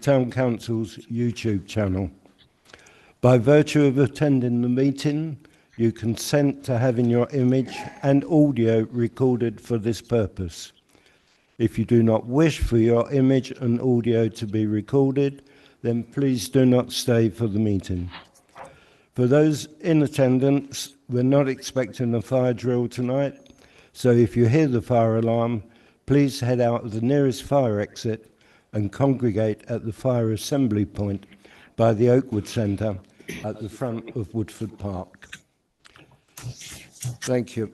Town Council's YouTube channel. By virtue of attending the meeting, you consent to having your image and audio recorded for this purpose. If you do not wish for your image and audio to be recorded, then please do not stay for the meeting. For those in attendance, we're not expecting a fire drill tonight, so if you hear the fire alarm, please head out of the nearest fire exit and congregate at the fire assembly point by the Oakwood Centre at the front of Woodford Park. Thank you.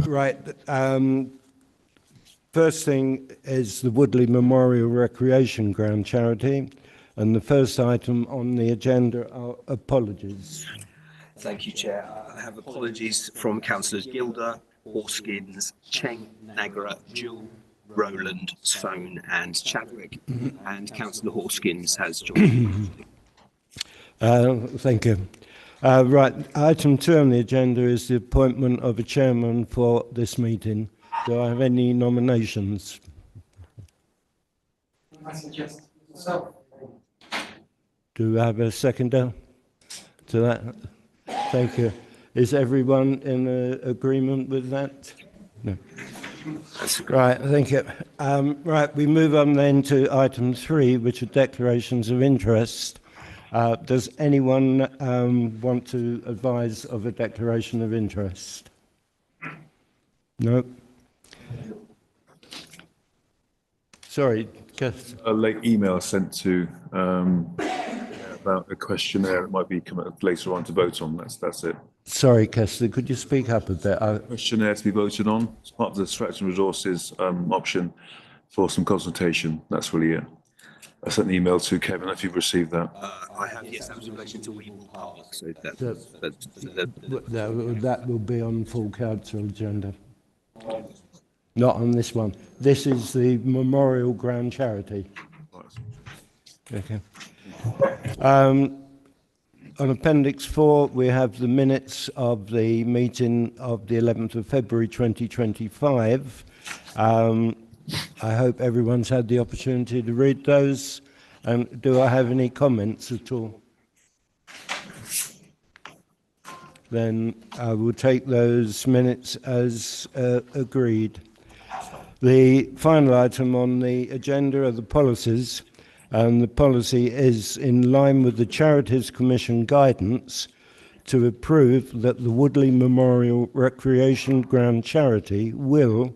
Right. First thing is the Woodley Memorial Recreation Ground charity, and the first item on the agenda are apologies. Thank you, Chair. I have apologies from Councillors Gilder, Horskins, Cheng, Nagra, Jewell, Rowland, Soane and Chadwick, and Councillor Horskins has joined. Thank you. Right, item 2 on the agenda is the appointment of a chairman for this meeting. Do I have any nominations? I suggest myself. Do I have a seconder to that? Thank you. Is everyone in agreement with that? No. Right, thank you. Right, we move on then to item 3, which are declarations of interest. Does anyone want to advise of a declaration of interest? No? Sorry, Keith. A late email sent to about a questionnaire. It might be coming up later on to vote on. That's it. Sorry, Kester, could you speak up a bit? Questionnaire to be voted on. It's part of the Stratton Resources option for some consultation. That's really it. I sent an email to Kevin. I don't know if you've received that. I have, yes, that was in relation to Weeble Park. So that will be on full council agenda. Not on this one. This is the Memorial Ground Charity. Okay. On Appendix 4, we have the minutes of the meeting of the 11th of February 2025. I hope everyone's had the opportunity to read those. Do I have any comments at all? Then I will take those minutes as agreed. The final item on the agenda are the policies. And the policy is in line with the Charities Commission guidance to approve that the Woodley Memorial Recreation Ground Charity will,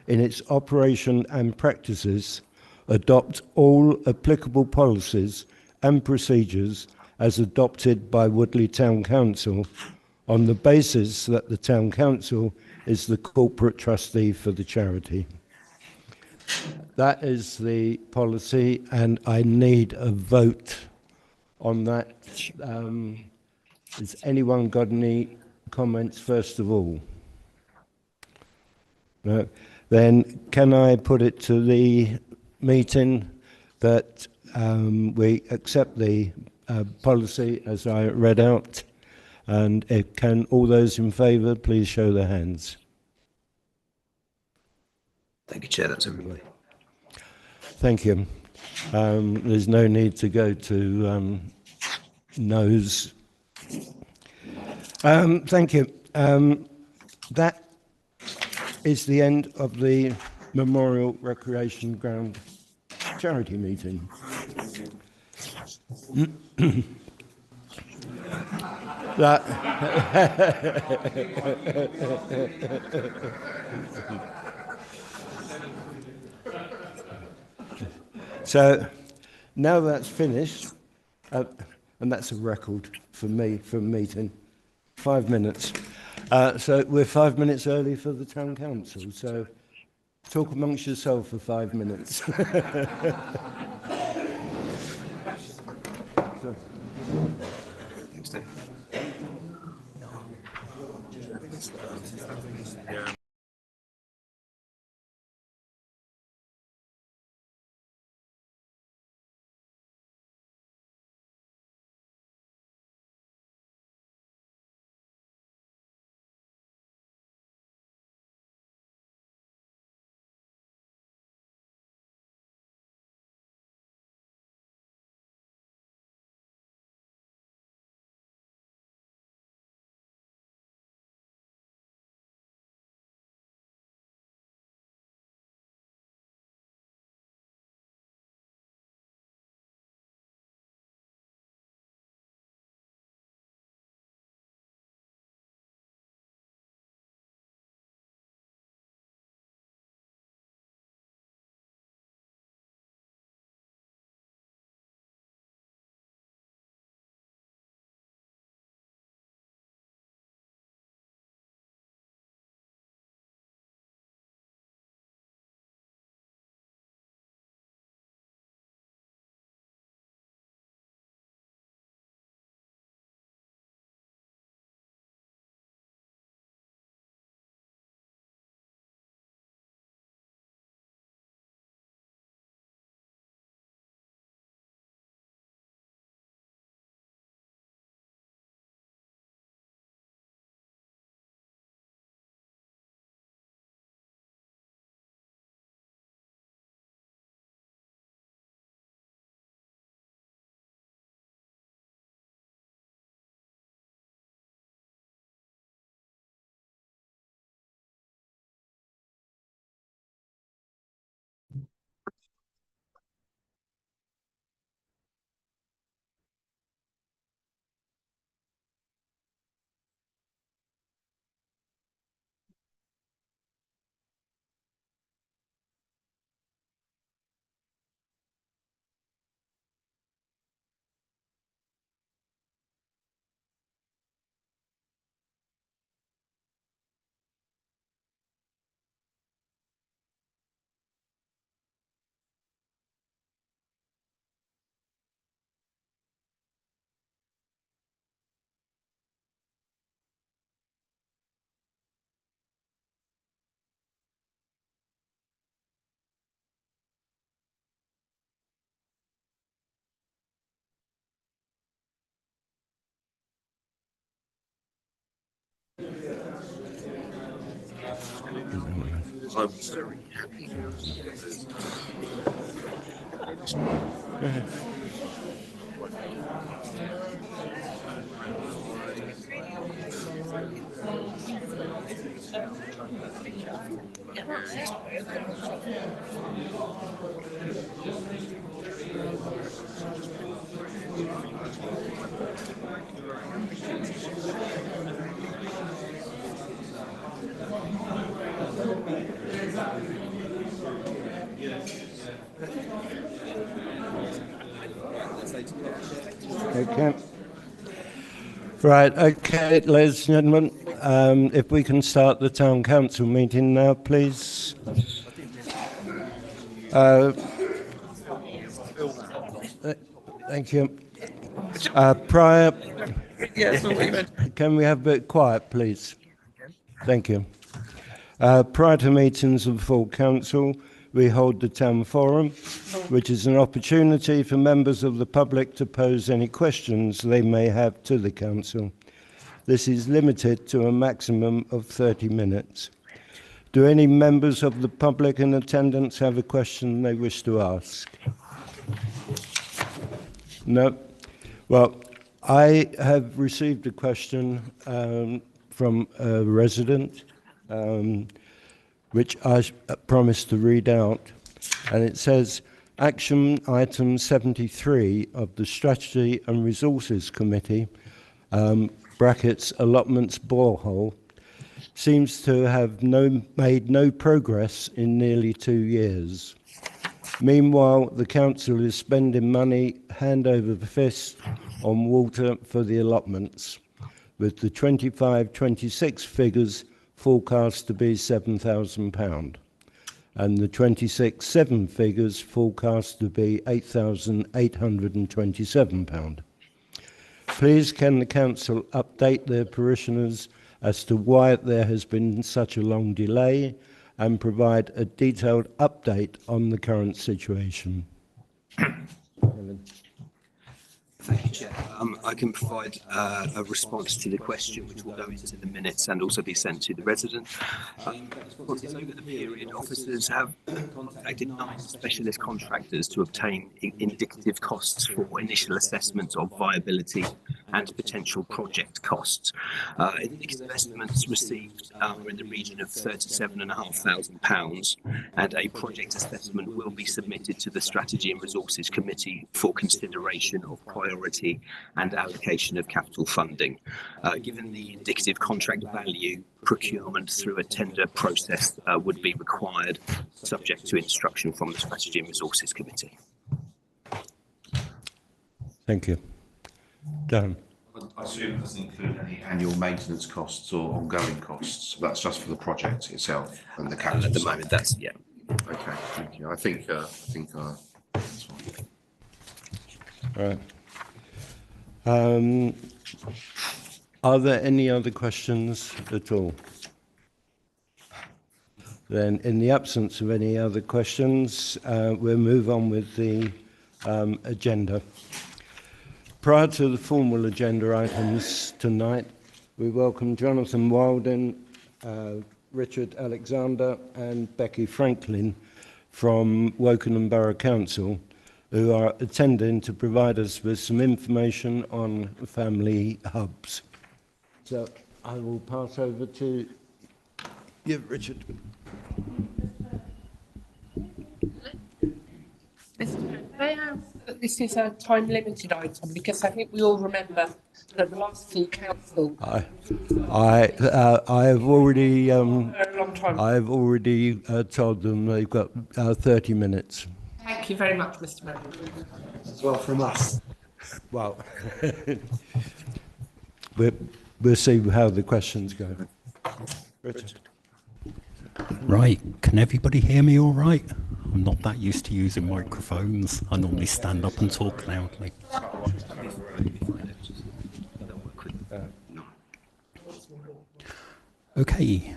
in its operation and practices, adopt all applicable policies and procedures as adopted by Woodley Town Council on the basis that the Town Council is the corporate trustee for the charity. That is the policy, and I need a vote on that. Has anyone got any comments first of all? No. Then can I put it to the meeting that we accept the policy as I read out? And can all those in favour please show their hands? thank you, Chair. That's everybody. Thank you. There's no need to go to no's. Thank you. That is the end of the Memorial Recreation Ground charity meeting. So now that's finished, and that's a record for me for a meeting, 5 minutes. So we're 5 minutes early for the Town Council, so talk amongst yourself for 5 minutes. Thanks, Dave. I'm very happy. Okay. Right, okay, ladies and gentlemen, if we can start the town council meeting now, please. Thank you. Prior, can we have a bit quiet, please? Thank you. Prior to meetings of the full council, we hold the town forum, which is an opportunity for members of the public to pose any questions they may have to the council. This is limited to a maximum of 30 minutes. Do any members of the public in attendance have a question they wish to ask? No? Well, I have received a question from a resident, which I promised to read out, and it says, Action Item 73 of the Strategy and Resources Committee, brackets allotments borehole, seems to have made no progress in nearly 2 years. Meanwhile, the council is spending money hand over fist on water for the allotments, with the 25-26 figures forecast to be £7,000, and the 26-7 figures forecast to be £8,827. Please can the council update their parishioners as to why there has been such a long delay and provide a detailed update on the current situation. Thank you, Chair. I can provide a response to the question, which will go into the minutes and also be sent to the resident. Over the period, officers have contacted 9 specialist contractors to obtain indicative costs for initial assessments of viability and potential project costs. Indicative estimates received are in the region of £37,500, and a project assessment will be submitted to the Strategy and Resources Committee for consideration of priority and allocation of capital funding. Given the indicative contract value, procurement through a tender process would be required, subject to instruction from the Strategy and Resources Committee. Thank you. Dan. I assume it doesn't include any annual maintenance costs or ongoing costs. That's just for the project itself and the capital. At the moment, that's, yeah. Okay, thank you. I think that's fine. Right. Are there any other questions at all? Then, in the absence of any other questions, we'll move on with the agenda. Prior to the formal agenda items tonight, we welcome Jonathan Walden, Richard Alexander and Becky Franklin from Wokingham Borough Council, who are attending to provide us with some information on family hubs. So I will pass over to you, Richard. This is a time-limited item because I think we all remember that the last full council I have already for a long time. I've already told them they've got 30 minutes. Thank you very much, Mr. Mayor. As well from us. Well, we'll see how the questions go. Richard. Right, can everybody hear me all right? I'm not that used to using microphones. I normally stand up and talk loudly. Okay.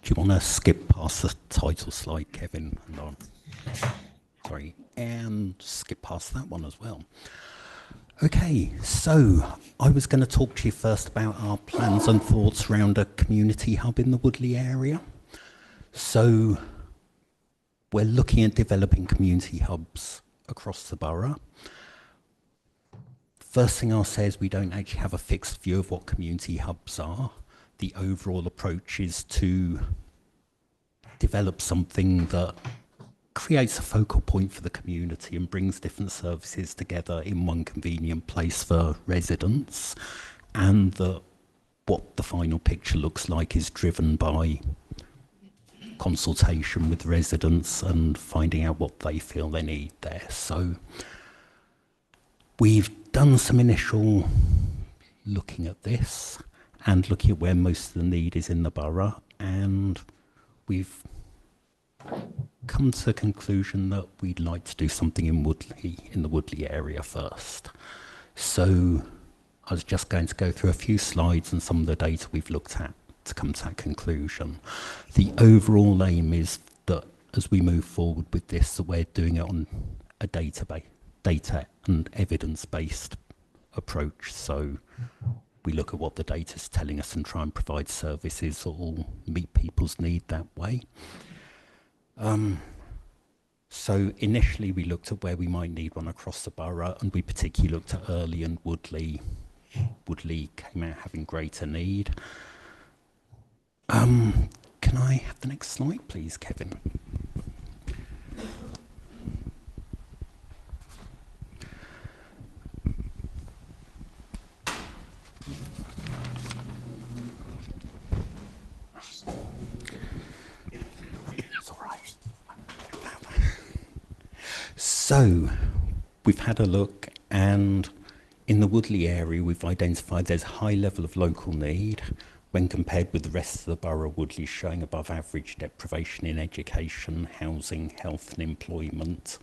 Do you want to skip past the title slide, Kevin? And skip past that one as well. Okay, so I was going to talk to you first about our plans and thoughts around a community hub in the Woodley area. So we're looking at developing community hubs across the borough. First thing I'll say is we don't actually have a fixed view of what community hubs are. The overall approach is to develop something that creates a focal point for the community and brings different services together in one convenient place for residents, and that what the final picture looks like is driven by consultation with residents and finding out what they feel they need there. So we've done some initial looking at this and looking at where most of the need is in the borough, and we've come to the conclusion that we'd like to do something in Woodley, in the Woodley area first. So I was just going to go through a few slides and some of the data we've looked at to come to that conclusion. The overall aim is that as we move forward with this, that we're doing it on a data and evidence-based approach. So we look at what the data's telling us and try and provide services that will meet people's need that way. So initially we looked at where we might need one across the borough, and we particularly looked at Early and Woodley. Woodley came out having greater need. Can I have the next slide, please, Kevin? It's all right. So we've had a look, and in the Woodley area, we've identified there's a high level of local need when compared with the rest of the borough. Woodley showing above average deprivation in education, housing, health and employment,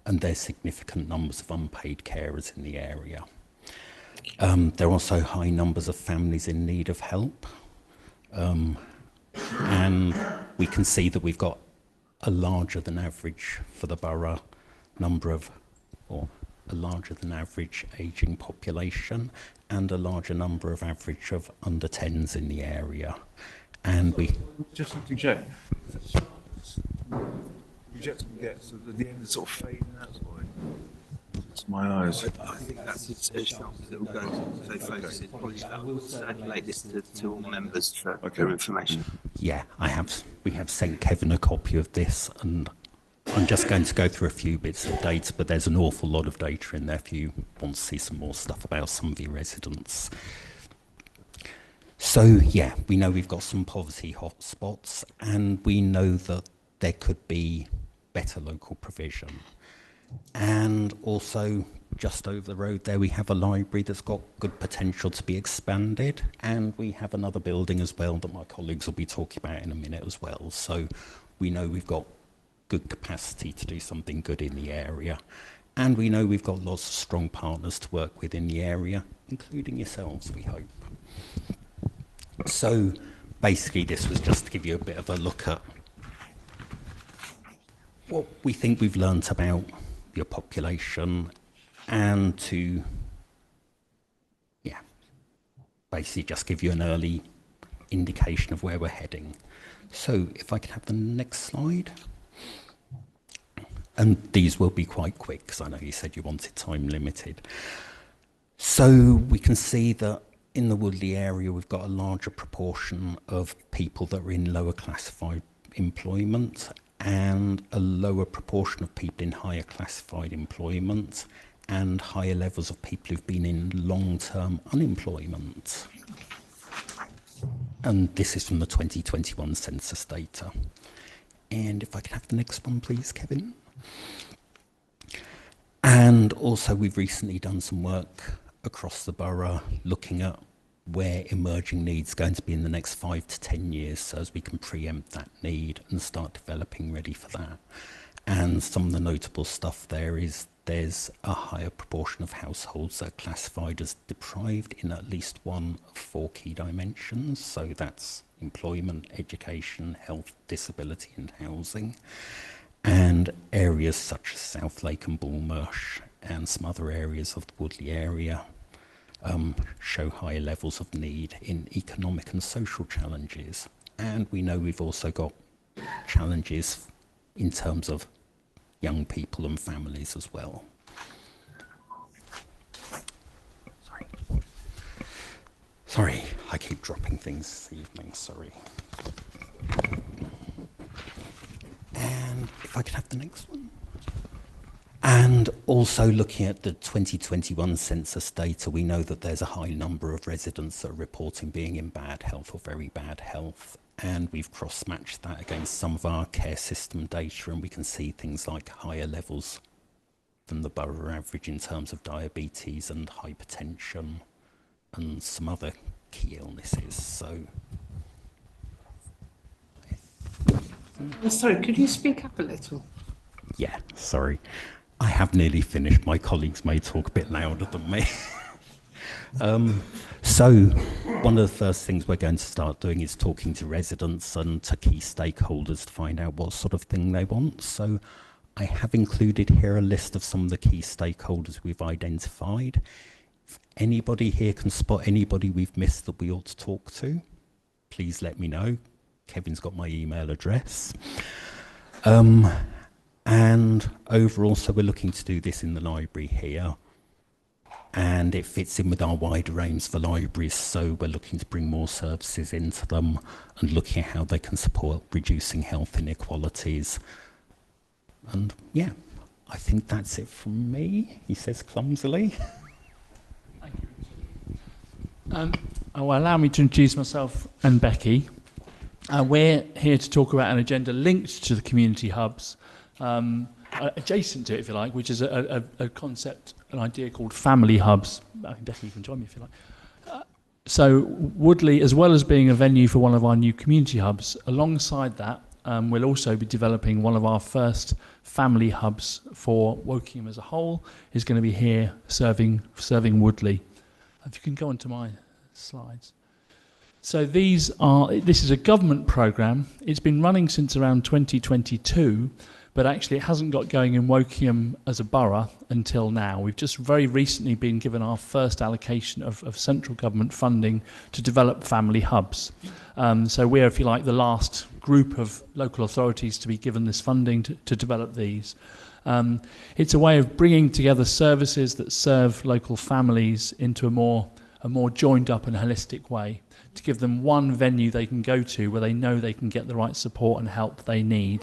and there's significant numbers of unpaid carers in the area. There are also high numbers of families in need of help, and we can see that we've got a larger than average for the borough number of, or a larger than average ageing population, and a larger number of average of under 10s in the area. And we Just to check. You just get to the end, it's sort of fading out. It's my eyes. I think that's as sharp as it will go. So focus it. Apologies, I will circulate this to all members for their information. yeah, we have sent Kevin a copy of this, and I'm just going to go through a few bits of data, but there's an awful lot of data in there if you want to see some more stuff about some of your residents. So yeah, we know we've got some poverty hotspots, and we know that there could be better local provision. And also, just over the road there, we have a library that's got good potential to be expanded, and we have another building as well that my colleagues will be talking about in a minute as well. So we know we've got good capacity to do something good in the area, and we know we've got lots of strong partners to work with in the area, including yourselves, we hope. So basically this was just to give you a bit of a look at what we think we've learnt about your population, and to basically just give you an early indication of where we're heading. So if I could have the next slide. And these will be quite quick because I know you said you wanted time limited. So we can see that in the Woodley area we've got a larger proportion of people that are in lower classified employment, and a lower proportion of people in higher classified employment, and higher levels of people who've been in long-term unemployment. And this is from the 2021 census data. And if I can have the next one, please, Kevin. And also we've recently done some work across the borough looking at where emerging needs going to be in the next 5 to 10 years, so as we can preempt that need and start developing ready for that. And some of the notable stuff there is there's a higher proportion of households that are classified as deprived in at least one of 4 key dimensions. So that's employment, education, health, disability and housing. And areas such as South Lake and Bullmarsh and some other areas of the Woodley area show higher levels of need in economic and social challenges. And we know we've also got challenges in terms of young people and families as well. Sorry, I keep dropping things this evening, sorry. And if I could have the next one. And also looking at the 2021 census data, we know that there's a high number of residents that are reporting being in bad health or very bad health. And we've cross-matched that against some of our care system data, and we can see things like higher levels than the borough average in terms of diabetes and hypertension and some other key illnesses. So, Sorry, could you speak up a little? yeah, sorry. I have nearly finished. My colleagues may talk a bit louder than me. So one of the first things we're going to start doing is talking to residents and to key stakeholders to find out what sort of thing they want. So I have included here a list of some of the key stakeholders we've identified. If anybody here can spot anybody we've missed that we ought to talk to, please let me know. Kevin's got my email address. And overall, so we're looking to do this in the library here. And it fits in with our wider aims for libraries, so we're looking to bring more services into them and looking at how they can support reducing health inequalities. And yeah, I think that's it from me, he says clumsily. Thank you. Allow me to introduce myself and Becky. We're here to talk about an agenda linked to the community hubs, adjacent to it, if you like, which is a concept, an idea called family hubs. Becky, you can join me if you like. So Woodley, as well as being a venue for one of our new community hubs, alongside that, we'll also be developing one of our first family hubs for Wokingham as a whole, is going to be here serving Woodley. If you can go on to my slides. So this is a government programme. It's been running since around 2022, but actually it hasn't got going in Wokingham as a borough until now. We've just very recently been given our first allocation of central government funding to develop family hubs. So we're, if you like, the last group of local authorities to be given this funding to develop these. It's a way of bringing together services that serve local families into a more joined up and holistic way, to give them one venue they can go to where they know they can get the right support and help they need.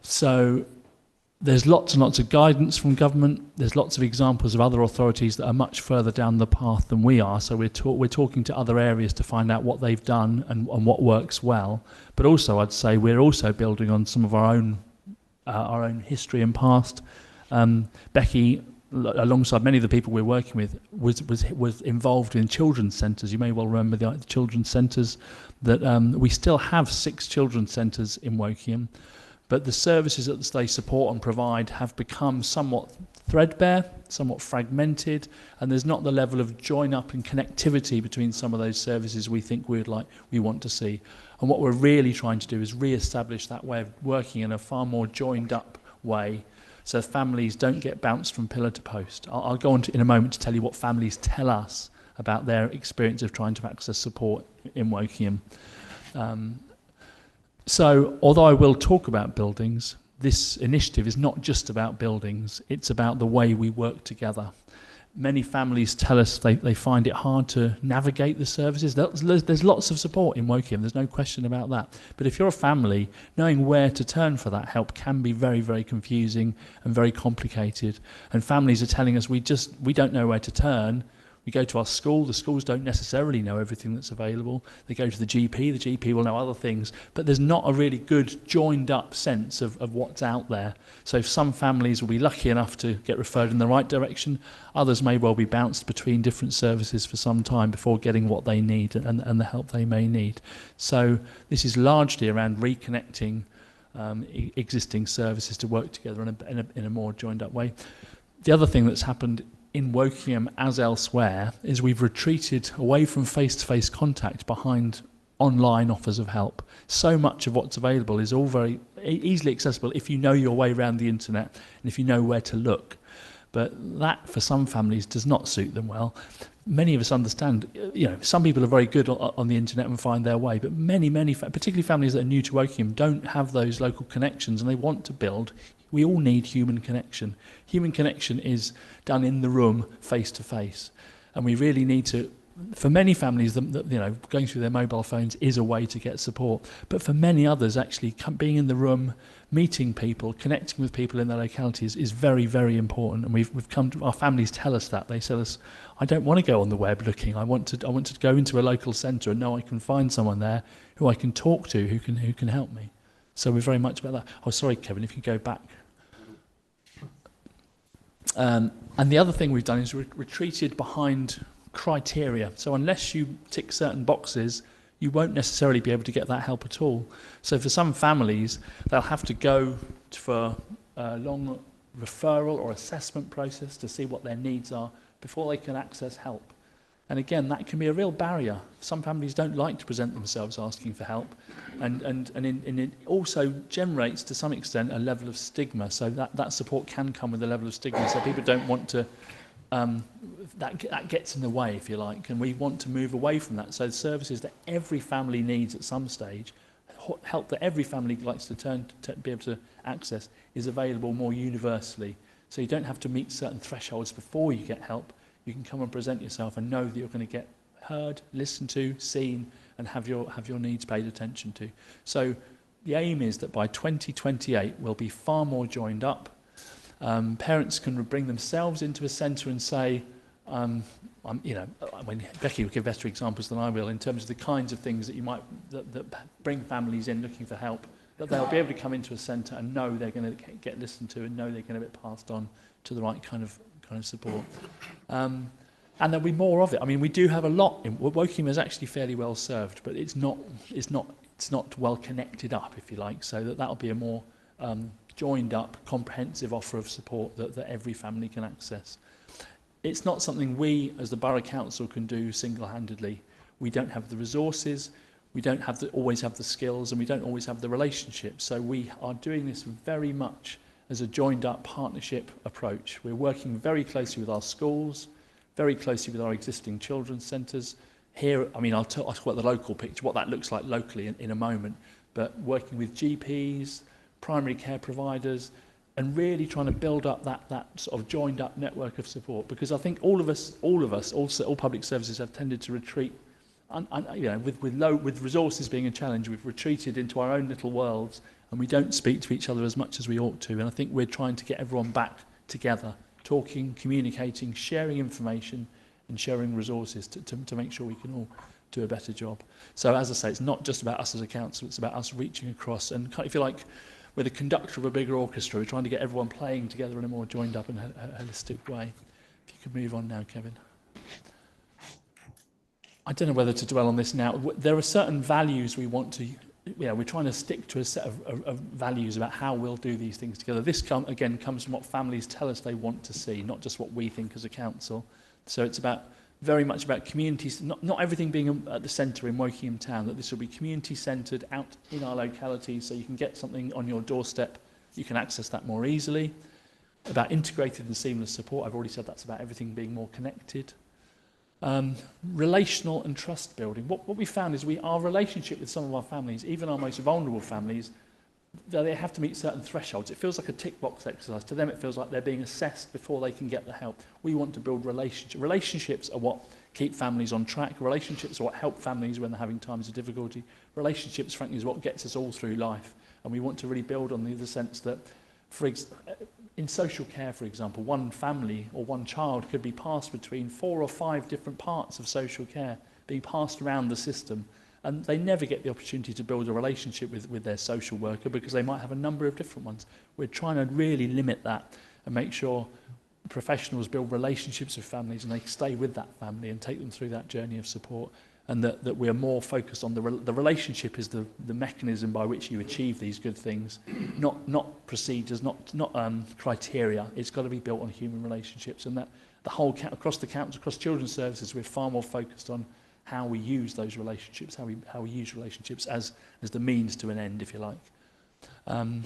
So there's lots and lots of guidance from government. There's lots of examples of other authorities that are much further down the path than we are. So we're talking to other areas to find out what they've done and what works well. But also, I'd say we're also building on some of our own history and past. Becky, alongside many of the people we're working with, was involved in children's centres. You may well remember the children's centres that we still have 6 children's centres in Wokingham, but the services that they support and provide have become somewhat threadbare, somewhat fragmented, and there's not the level of join up and connectivity between some of those services we think we want to see. And what we're really trying to do is re-establish that way of working in a far more joined up way, so families don't get bounced from pillar to post. I'll go on in a moment to tell you what families tell us about their experience of trying to access support in Wokingham. So although I will talk about buildings, this initiative is not just about buildings, it's about the way we work together. Many families tell us they find it hard to navigate the services. There's lots of support in Wokingham, there's no question about that. But if you're a family, knowing where to turn for that help can be very, very confusing and very complicated. And families are telling us we don't know where to turn. We go to our school, the schools don't necessarily know everything that's available. They go to the GP will know other things, but there's not a really good joined up sense of what's out there. So some families will be lucky enough to get referred in the right direction, others may well be bounced between different services for some time before getting what they need and the help they may need. So this is largely around reconnecting existing services to work together in a more joined up way. The other thing that's happened in Wokingham as elsewhere is we've retreated away from face-to-face contact behind online offers of help. So much of what's available is all very easily accessible if you know your way around the internet and if you know where to look. But that, for some families, does not suit them well. Many of us understand, some people are very good on the internet and find their way, but many, particularly families that are new to Wokingham, don't have those local connections and they want to build. We all need human connection. Human connection is done in the room, face to face. And we really need to, for many families, going through their mobile phones is a way to get support. But for many others, actually, being in the room, meeting people, connecting with people in their localities is very, very important. And we've come to, our families tell us that. They tell us, I don't want to go on the web looking. I want to go into a local centre and know I can find someone there who I can talk to, who can help me. So we're very much about that. Oh, sorry, Kevin, if you go back. And the other thing we've done is retreated behind criteria. So unless you tick certain boxes, you won't necessarily be able to get that help at all. So for some families, they'll have to go for a long referral or assessment process to see what their needs are before they can access help. And again, that can be a real barrier. Some families don't like to present themselves asking for help. And it also generates, to some extent, a level of stigma. So that support can come with a level of stigma. So people don't want to, that gets in the way, if you like. And we want to move away from that. So the services that every family needs at some stage, help that every family likes to be able to access, is available more universally. So you don't have to meet certain thresholds before you get help. You can come and present yourself and know that you're going to get heard, listened to, seen, and have your needs paid attention to. So the aim is that by 2028 we'll be far more joined up. Parents can bring themselves into a centre and say, Becky will give better examples than I will in terms of the kinds of things that bring families in looking for help, that they'll be able to come into a centre and know they're going to get listened to and know they're going to get passed on to the right kind of support. And there'll be more of it. I mean, we do have a lot. Wokingham is actually fairly well served, but it's not well connected up, if you like. So that'll be a more joined up, comprehensive offer of support that every family can access. It's not something we, as the Borough Council, can do single-handedly. We don't have the resources, we don't always have the skills, and we don't always have the relationships. So we are doing this very much as a joined-up partnership approach. We're working very closely with our schools, very closely with our existing children's centres. Here, I mean, I'll talk about the local picture, what that looks like locally in a moment, but working with GPs, primary care providers, and really trying to build up that sort of joined up network of support, because I think all public services have tended to retreat, with resources being a challenge. We've retreated into our own little worlds and we don't speak to each other as much as we ought to. And I think we're trying to get everyone back together, talking, communicating, sharing information and sharing resources to make sure we can all do a better job. So as I say, it's not just about us as a council, it's about us reaching across, and if you like, we're the conductor of a bigger orchestra. We're trying to get everyone playing together in a more joined up and holistic way. If you could move on now, Kevin. I don't know whether to dwell on this now. There are certain values we want to, we're trying to stick to a set of values about how we'll do these things together. This again comes from what families tell us they want to see, not just what we think as a council. So it's very much about communities, not everything being at the centre in Wokingham Town, that this will be community centred out in our localities, so you can get something on your doorstep, you can access that more easily. About integrated and seamless support, I've already said that's about everything being more connected. Relational and trust building. What we found is our relationship with some of our families, even our most vulnerable families, they have to meet certain thresholds. It feels like a tick box exercise. To them, it feels like they're being assessed before they can get the help. We want to build relationships. Relationships are what keep families on track. Relationships are what help families when they're having times of difficulty. Relationships, frankly, is what gets us all through life. And we want to really build on the sense that, in social care, for example, one family or one child could be passed between 4 or 5 different parts of social care, being passed around the system. And they never get the opportunity to build a relationship with their social worker because they might have a number of different ones. We're trying to really limit that and make sure professionals build relationships with families and they stay with that family and take them through that journey of support. And that we're more focused on the relationship is the mechanism by which you achieve these good things, not procedures, not criteria. It's got to be built on human relationships, and that the whole across the council, across children's services, we're far more focused on how we use those relationships, how we use relationships as the means to an end, if you like. We're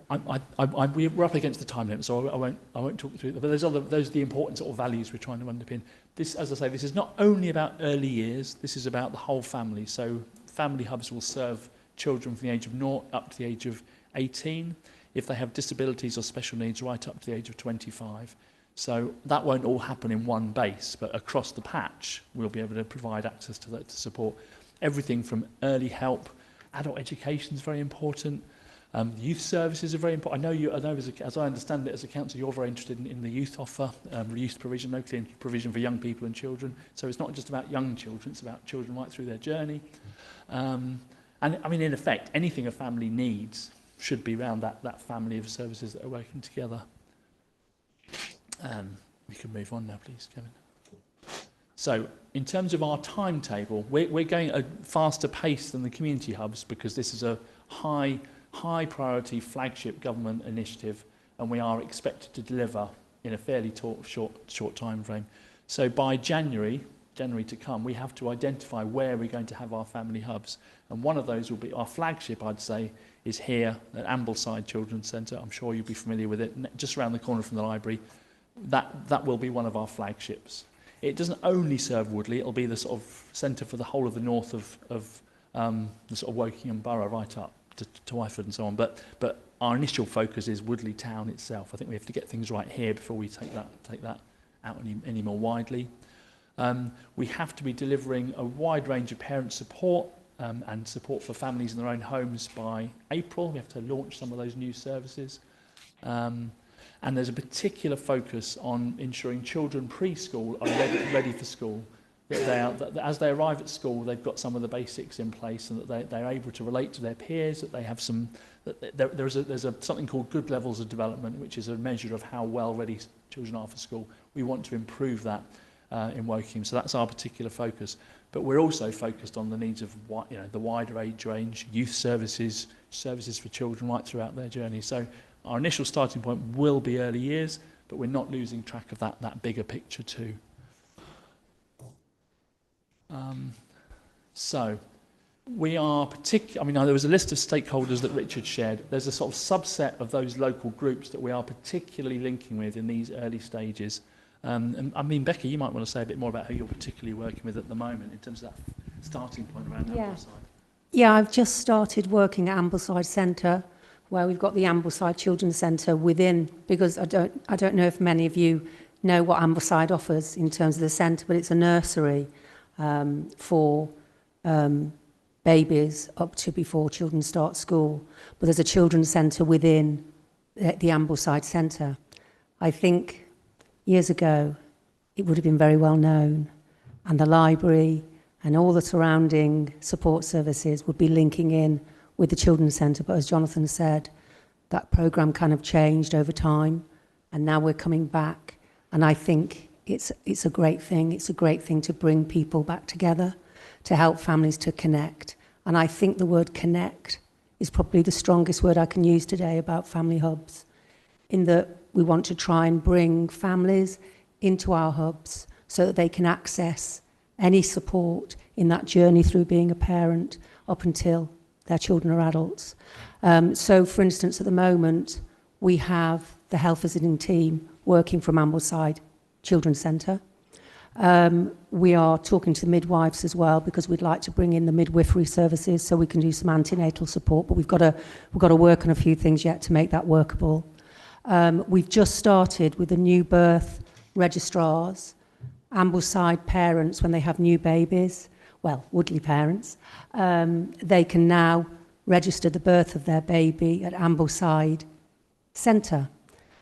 up against the time limit, so I won't talk through it. But those are the important sort of values we're trying to underpin. This, as I say, this is not only about early years. This is about the whole family. So family hubs will serve children from the age of 0 up to the age of 18. If they have disabilities or special needs, right up to the age of 25. So that won't all happen in one base, but across the patch, we'll be able to provide access to that to support everything from early help. Adult education is very important. Youth services are very important. I know as I understand it as a council, you're very interested in the youth offer, youth provision, local provision for young people and children. So it's not just about young children, it's about children right through their journey. And I mean, in effect, anything a family needs should be around that family of services that are working together. We can move on now, please, Kevin. So, in terms of our timetable, we're going at a faster pace than the community hubs because this is a high priority flagship government initiative, and we are expected to deliver in a fairly short time frame. So by January to come, we have to identify where we're going to have our family hubs, and one of those will be our flagship, I'd say, is here at Ambleside Children's Centre. I'm sure you'll be familiar with it, just around the corner from the library. That will be one of our flagships. It doesn't only serve Woodley, it'll be the sort of centre for the whole of the north of the sort of Wokingham borough right up to Twyford and so on. But our initial focus is Woodley town itself. I think we have to get things right here before we take that out any more widely. We have to be delivering a wide range of parent support and support for families in their own homes by April. We have to launch some of those new services. And there's a particular focus on ensuring children preschool are ready for school. That as they arrive at school, they've got some of the basics in place, and that they're able to relate to their peers. That they have some. There's something called good levels of development, which is a measure of how well ready children are for school. We want to improve that in Wokingham, so that's our particular focus. But we're also focused on the needs of the wider age range, youth services for children right throughout their journey. So our initial starting point will be early years, but we're not losing track of that bigger picture too. So we are there was a list of stakeholders that Richard shared. There's a sort of subset of those local groups that we are particularly linking with in these early stages. And I mean, Becky, you might want to say a bit more about who you're particularly working with at the moment in terms of that starting point around Ambleside. Yeah, I've just started working at Ambleside Centre, where we've got the Ambleside Children's Centre within, because I don't know if many of you know what Ambleside offers in terms of the centre, but it's a nursery for babies up to before children start school. But there's a children's centre within the Ambleside Centre. I think years ago it would have been very well known, and the library and all the surrounding support services would be linking in with the Children's Centre. But as Jonathan said, that programme kind of changed over time, and now we're coming back, and I think it's a great thing. It's a great thing to bring people back together, to help families to connect. And I think the word connect is probably the strongest word I can use today about family hubs, in that we want to try and bring families into our hubs so that they can access any support in that journey through being a parent up until their children are adults. So, for instance, at the moment, we have the health visiting team working from Ambleside Children's Centre. We are talking to the midwives as well, because we'd like to bring in the midwifery services so we can do some antenatal support, but we've got to work on a few things yet to make that workable. We've just started with the new birth registrars. Ambleside parents, when they have new babies, well, Woodley parents, they can now register the birth of their baby at Ambleside Centre.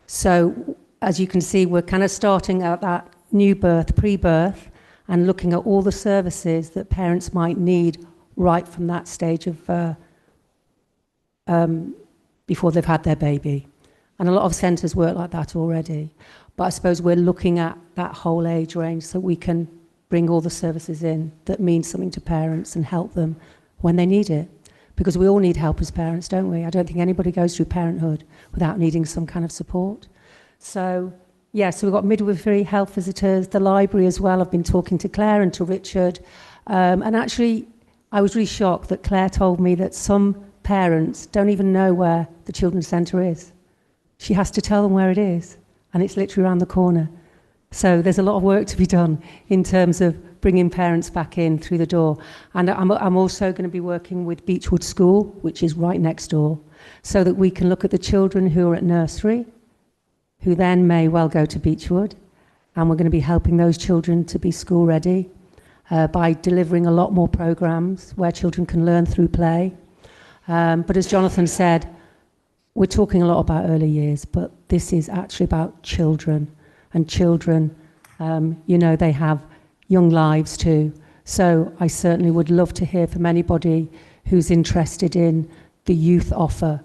So, as you can see, we're kind of starting at that new birth, pre-birth, and looking at all the services that parents might need right from that stage of before they've had their baby. And a lot of centres work like that already. But I suppose we're looking at that whole age range so we can bring all the services in that mean something to parents and help them when they need it. Because we all need help as parents, don't we? I don't think anybody goes through parenthood without needing some kind of support. So, yeah, so we've got midwifery, health visitors, the library as well. I've been talking to Claire and to Richard. And actually, I was really shocked that Claire told me that some parents don't even know where the children's centre is. She has to tell them where it is, and it's literally around the corner. So there's a lot of work to be done in terms of bringing parents back in through the door. And I'm also going to be working with Beechwood School, which is right next door, so that we can look at the children who are at nursery, who then may well go to Beechwood, and we're going to be helping those children to be school ready by delivering a lot more programs where children can learn through play. But as Jonathan said, we're talking a lot about early years, but this is actually about children. And children, you know, they have young lives too. So I certainly would love to hear from anybody who's interested in the youth offer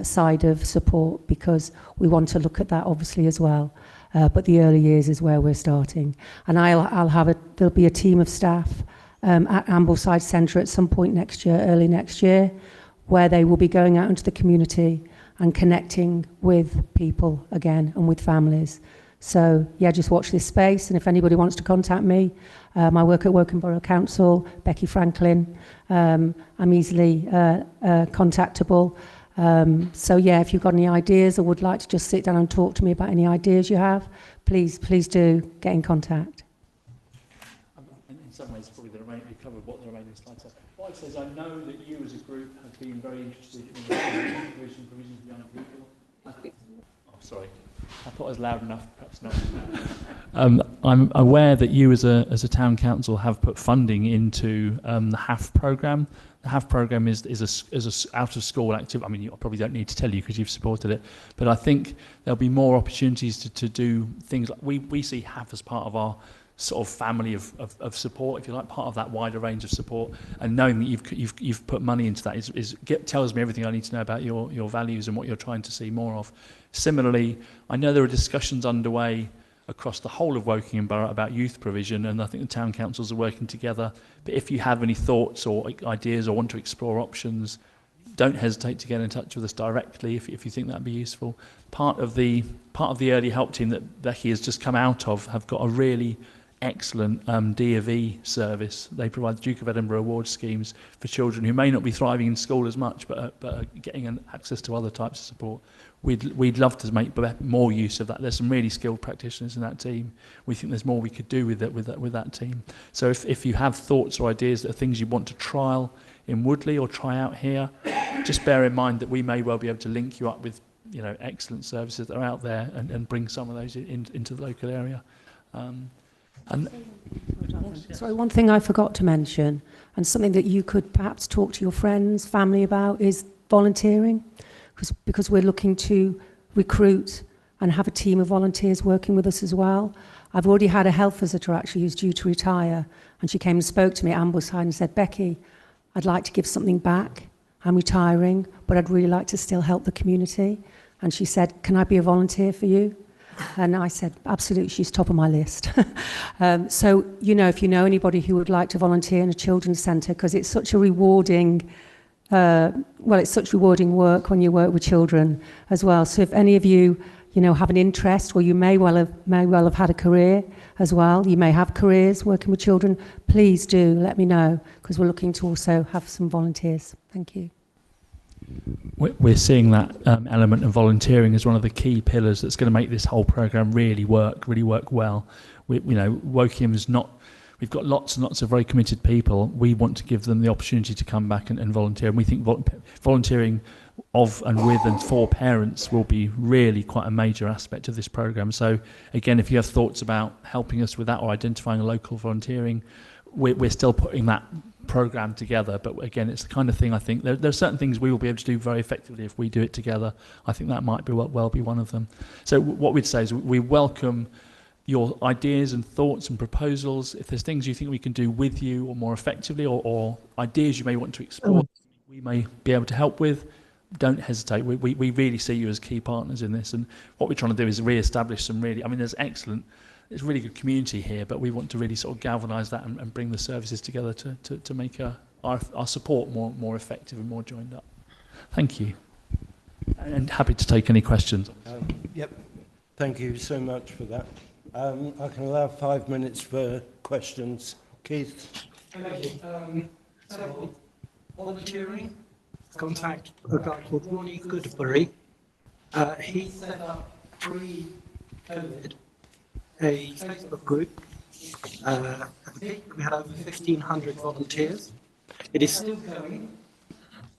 side of support, because we want to look at that obviously as well. But the early years is where we're starting. And there'll be a team of staff at Ambleside Centre at some point next year, early next year, where they will be going out into the community and connecting with people again and with families. So yeah, just watch this space, and if anybody wants to contact me, I work at Woking Borough Council, Becky Franklin. I'm easily contactable. So yeah, if you've got any ideas or would like to just sit down and talk to me about any ideas you have, please do get in contact. In some ways, probably we covered what the remaining slides are. What I'd say is I know that you as a group have been very interested in the provision for young people. Oh, sorry. I thought I was loud enough, perhaps not. I'm aware that you as a town council have put funding into the HAF programme. The HAF programme is a out of school activity. I mean, I probably don't need to tell you because you've supported it, but I think there'll be more opportunities to do things like we see HAF as part of our sort of family of support, if you like, part of that wider range of support. And knowing that you've put money into that tells me everything I need to know about your values and what you're trying to see more of. Similarly, I know there are discussions underway across the whole of Woking Borough about youth provision, and I think the town councils are working together. But if you have any thoughts or ideas or want to explore options, don't hesitate to get in touch with us directly if you think that'd be useful. Part of the early help team that Becky has just come out of have got a really excellent D&E service. They provide the Duke of Edinburgh award schemes for children who may not be thriving in school as much, but are getting access to other types of support. We'd love to make more use of that. There's some really skilled practitioners in that team. We think there's more we could do with that team. So if you have thoughts or ideas that are things you want to trial in Woodley or try out here, just bear in mind that we may well be able to link you up with excellent services that are out there and bring some of those into the local area. Sorry, one thing I forgot to mention, and something that you could perhaps talk to your friends, family about, is volunteering, because we're looking to recruit and have a team of volunteers working with us as well. I've already had a health visitor actually who's due to retire, and she came and spoke to me at Ambleside and said, Becky, I'd like to give something back. I'm retiring, but I'd really like to still help the community. And she said, can I be a volunteer for you? And I said, absolutely, she's top of my list. So, if you know anybody who would like to volunteer in a children's centre, because it's such a rewarding, it's such rewarding work when you work with children as well. So if any of you, have an interest, or you may well have had a career as well, you may have careers working with children, please do let me know, because we're looking to also have some volunteers. Thank you. We're seeing that element of volunteering as one of the key pillars that's going to make this whole programme really work well. Wokingham's not. We've got lots and lots of very committed people. We want to give them the opportunity to come back and volunteer. And we think volunteering of and with and for parents will be really quite a major aspect of this programme. So again, if you have thoughts about helping us with that or identifying a local volunteering, we're still putting that programme together. But again, it's the kind of thing I think there are certain things we will be able to do very effectively if we do it together. I think that might be well be one of them. So what we'd say is we welcome your ideas and thoughts and proposals. If there's things you think we can do with you or more effectively, or ideas you may want to explore, we may be able to help with, don't hesitate. We really see you as key partners in this. And what we're trying to do is re-establish some there's really good community here, but we want to really sort of galvanise that and bring the services together to make our support more effective and more joined up. Thank you. And happy to take any questions. Yep. Thank you so much for that. I can allow 5 minutes for questions. Keith? Thank you. So, volunteering, contact a guy called Ronnie Goodbury. He set up pre-COVID a Facebook group. At the peak, we had over 1,500 volunteers. It is still going,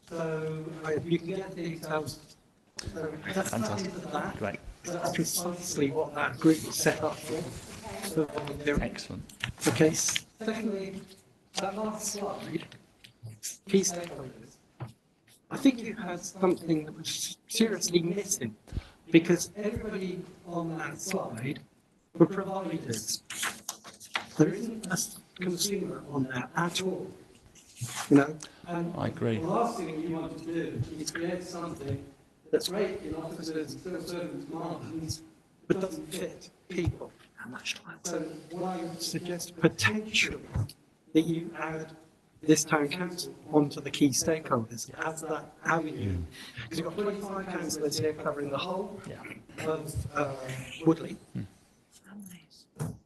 so you can get the details. So that's Fantastic. that. Great. That's precisely what that group was set up for volunteering. Excellent. Okay, secondly, that last slide, key stakeholders. I think you had something that was seriously missing because everybody on that slide were providers. There isn't a consumer on there at all. You know, and I agree. the last thing you want to do is create something that's great in officers and civil servants' minds, but doesn't fit people. So what I would suggest potentially that you add this town council onto the key stakeholders as that avenue. Because you've got 25 councillors here covering the whole of Woodley.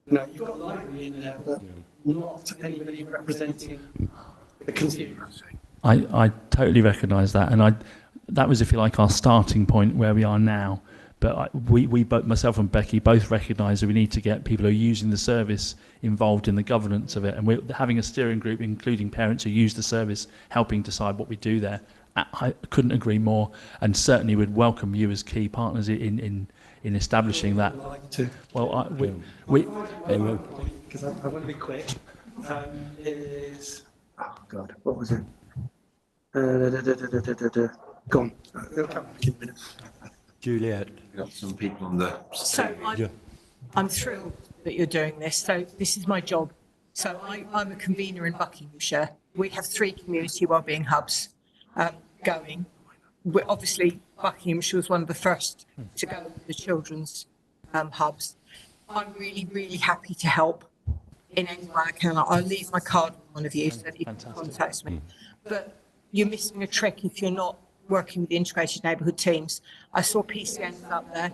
No, you've got library in there, but not anybody representing the consumer. I totally recognise that, and that was, if you like, our starting point where we are now. But we both, myself and Becky, both recognise that we need to get people who are using the service involved in the governance of it, and we're having a steering group, including parents who use the service, helping decide what we do there. I couldn't agree more, and certainly would welcome you as key partners in establishing that. I'd like to. Well, Because I want to be quick. Is oh God, what was it? Gone. It'll come back in a minute. Juliet. We've got some people on the. So I'm thrilled that you're doing this. So this is my job. So I'm a convener in Buckinghamshire. We have 3 community wellbeing hubs going. Obviously, Buckinghamshire was one of the first to go with the children's hubs. I'm really, really happy to help in any way I can. I'll leave my card with one of you so that you can contact me. But you're missing a trick if you're not working with the integrated neighbourhood teams. I saw PCNs up there,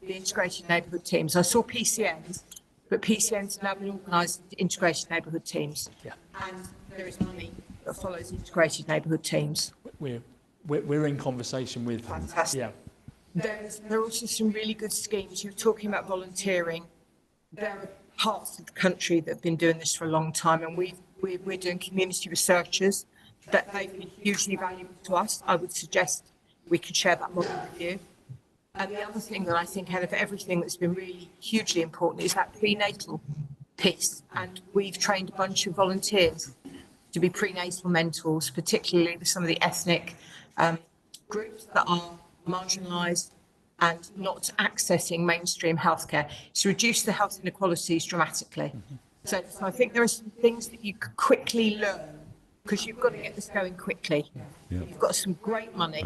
the integrated neighbourhood teams. I saw PCNs, but PCNs have now been organised into integrated neighbourhood teams. Yeah. And there is money that follows integrated neighbourhood teams. we're in conversation with. Fantastic. Yeah. There are also some really good schemes. You're talking about volunteering. There are parts of the country that have been doing this for a long time, and we're doing community researchers that they've been hugely valuable to us. I would suggest we could share that model with you. And the other thing that I think out of everything that's been really hugely important is that prenatal piece. And we've trained a bunch of volunteers to be prenatal mentors, particularly with some of the ethnic groups that are marginalised and not accessing mainstream healthcare. It's reduced the health inequalities dramatically. So I think there are some things that you could quickly learn, because you've got to get this going quickly. You've got some great money.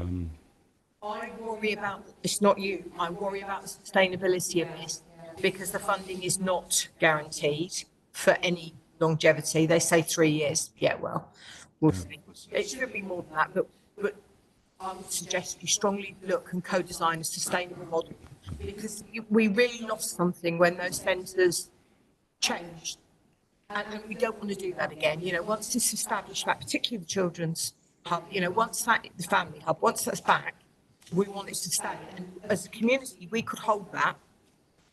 I worry about, it's not you, I worry about the sustainability of this, because the funding is not guaranteed for any longevity. They say 3 years. Yeah, well, we'll see. It should be more than that, but I would suggest you strongly look and co-design a sustainable model, because we really lost something when those centres changed. And we don't want to do that again. You know, once this established that, particularly the children's hub, you know, once that, the family hub, once that's back, we want it to stay. And as a community, we could hold that.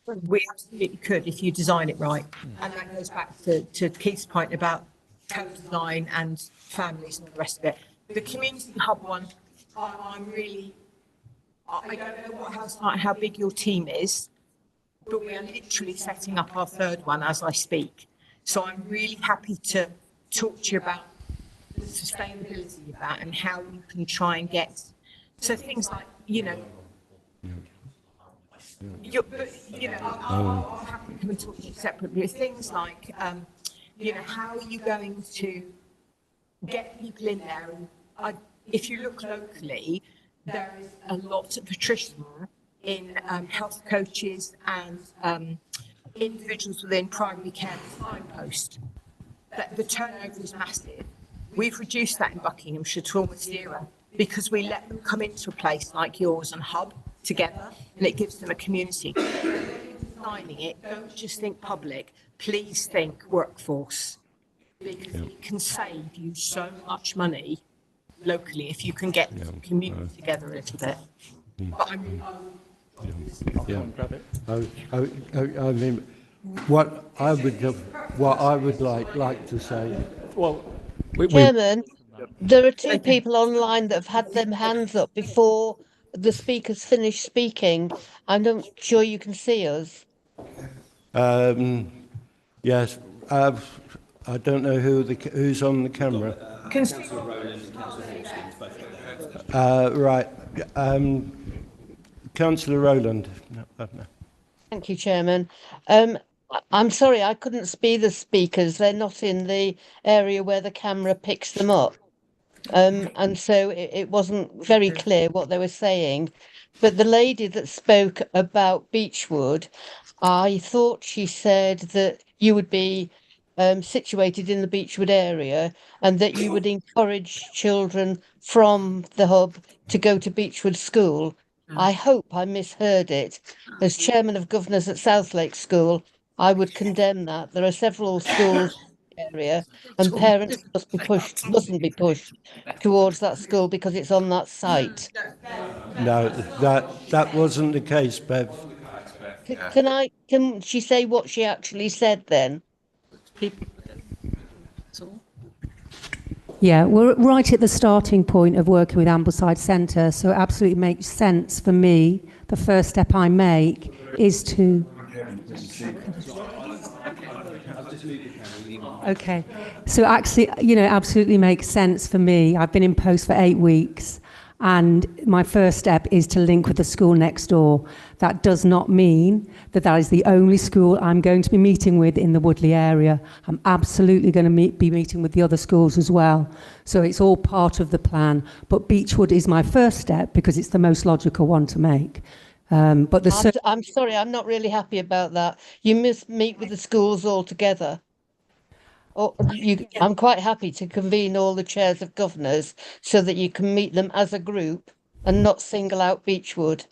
We absolutely could if you design it right. And that goes back to Keith's point about co-design and families and the rest of it. The community hub one, I don't know how big your team is, but we are literally setting up our 3rd one as I speak. So I'm really happy to talk to you about the sustainability of that and how you can try and get, so things like, you know, I'll have to come and talk to you separately. Things like, you know, how are you going to get people in there? And if you look locally, there is a lot of attrition in health coaches and individuals within primary care signpost. The turnover is massive. We've reduced that in Buckinghamshire to almost 0 because we let them come into a place like yours and hub together, and it gives them a community. Designing it, don't just think public, please think workforce, because it can save you so much money locally if you can get the community together a little bit. But Yeah. I mean, what I would like to say. Well, Chairman, there are two people online that have had their hands up before the speakers finish speaking. I'm not sure you can see us. Yes, I don't know who's on the camera. Councillor Rowland and Councillor Hoskins both got their hands up. Right, Councillor Rowland. No. Thank you, Chairman. I'm sorry, I couldn't see the speakers. They're not in the area where the camera picks them up. And so it wasn't very clear what they were saying. But the lady that spoke about Beechwood, I thought she said that you would be situated in the Beechwood area and that you would encourage children from the hub to go to Beechwood School. I hope I misheard it. As chairman of governors at Southlake School, I would condemn that. There are several schools in the area and parents mustn't be pushed towards that school because it's on that site. No, that wasn't the case, Bev. Can she say what she actually said then? Yeah, we're right at the starting point of working with Ambleside Centre, so it absolutely makes sense for me. The first step I make is to... Okay, so actually, absolutely makes sense for me. I've been in post for 8 weeks, and my first step is to link with the school next door. That does not mean that is the only school I'm going to be meeting with in the Woodley area. I'm absolutely going to be meeting with the other schools as well. So it's all part of the plan. But Beechwood is my first step because it's the most logical one to make. But I'm sorry, I'm not really happy about that. You must meet with the schools all together. I'm quite happy to convene all the chairs of governors so that you can meet them as a group and not single out Beechwood.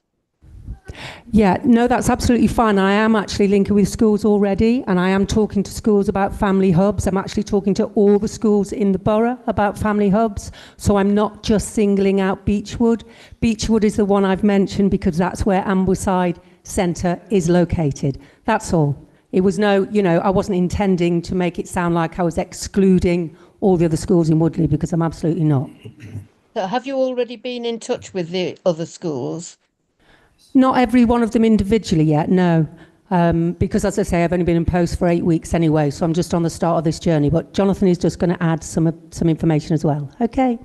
Yeah, no, that's absolutely fine. I am actually linking with schools already, and I am talking to schools about family hubs. I'm actually talking to all the schools in the borough about family hubs. So I'm not just singling out Beechwood. Beechwood is the one I've mentioned because that's where Ambleside Centre is located. That's all. It was I wasn't intending to make it sound like I was excluding all the other schools in Woodley because I'm absolutely not. So have you already been in touch with the other schools? Not every one of them individually yet, no. Because as I say, I've only been in post for 8 weeks anyway, so I'm just on the start of this journey. But Jonathan is just going to add some information as well. Okay.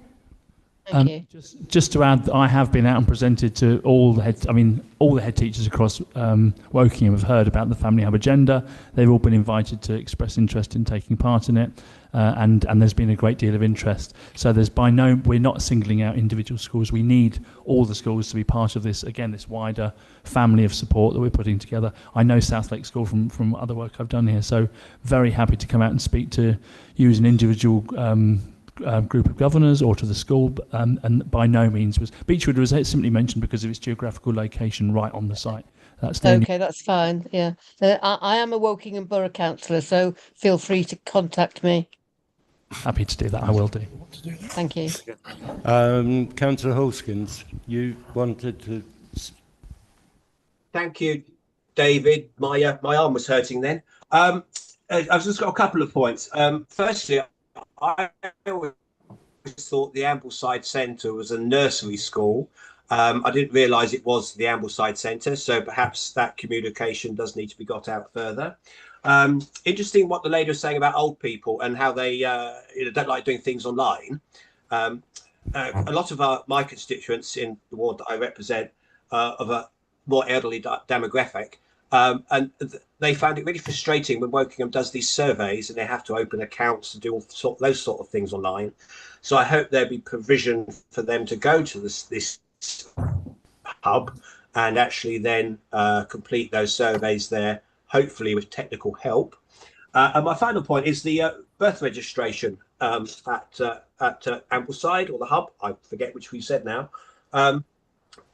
Thank you. Just to add, I have been out and presented to all the head teachers across Wokingham have heard about the Family Hub agenda. They've all been invited to express interest in taking part in it, and there's been a great deal of interest. So we're not singling out individual schools. We need all the schools to be part of this wider family of support that we're putting together. I know Southlake School from other work I've done here, so very happy to come out and speak to you as an individual group of governors or to the school, and by no means was Beechwood was simply mentioned because of its geographical location right on the site. That's fine. Yeah, I am a Wokingham Borough Councillor, so feel free to contact me. Happy to do that. I will do. Thank you. Councillor Hoskins, you wanted to. Thank you, David. My arm was hurting then. I've just got a couple of points. Firstly, I always thought the Ambleside Centre was a nursery school. I didn't realise it was the Ambleside Centre, so perhaps that communication does need to be got out further. Interesting what the lady was saying about old people and how they don't like doing things online. A lot of my constituents in the ward that I represent of a more elderly demographic, and they found it really frustrating when Wokingham does these surveys and they have to open accounts and do all those sort of things online. So I hope there'll be provision for them to go to this hub and actually then complete those surveys there, hopefully with technical help. And my final point is the birth registration at Ambleside, or the hub. I forget which we said now.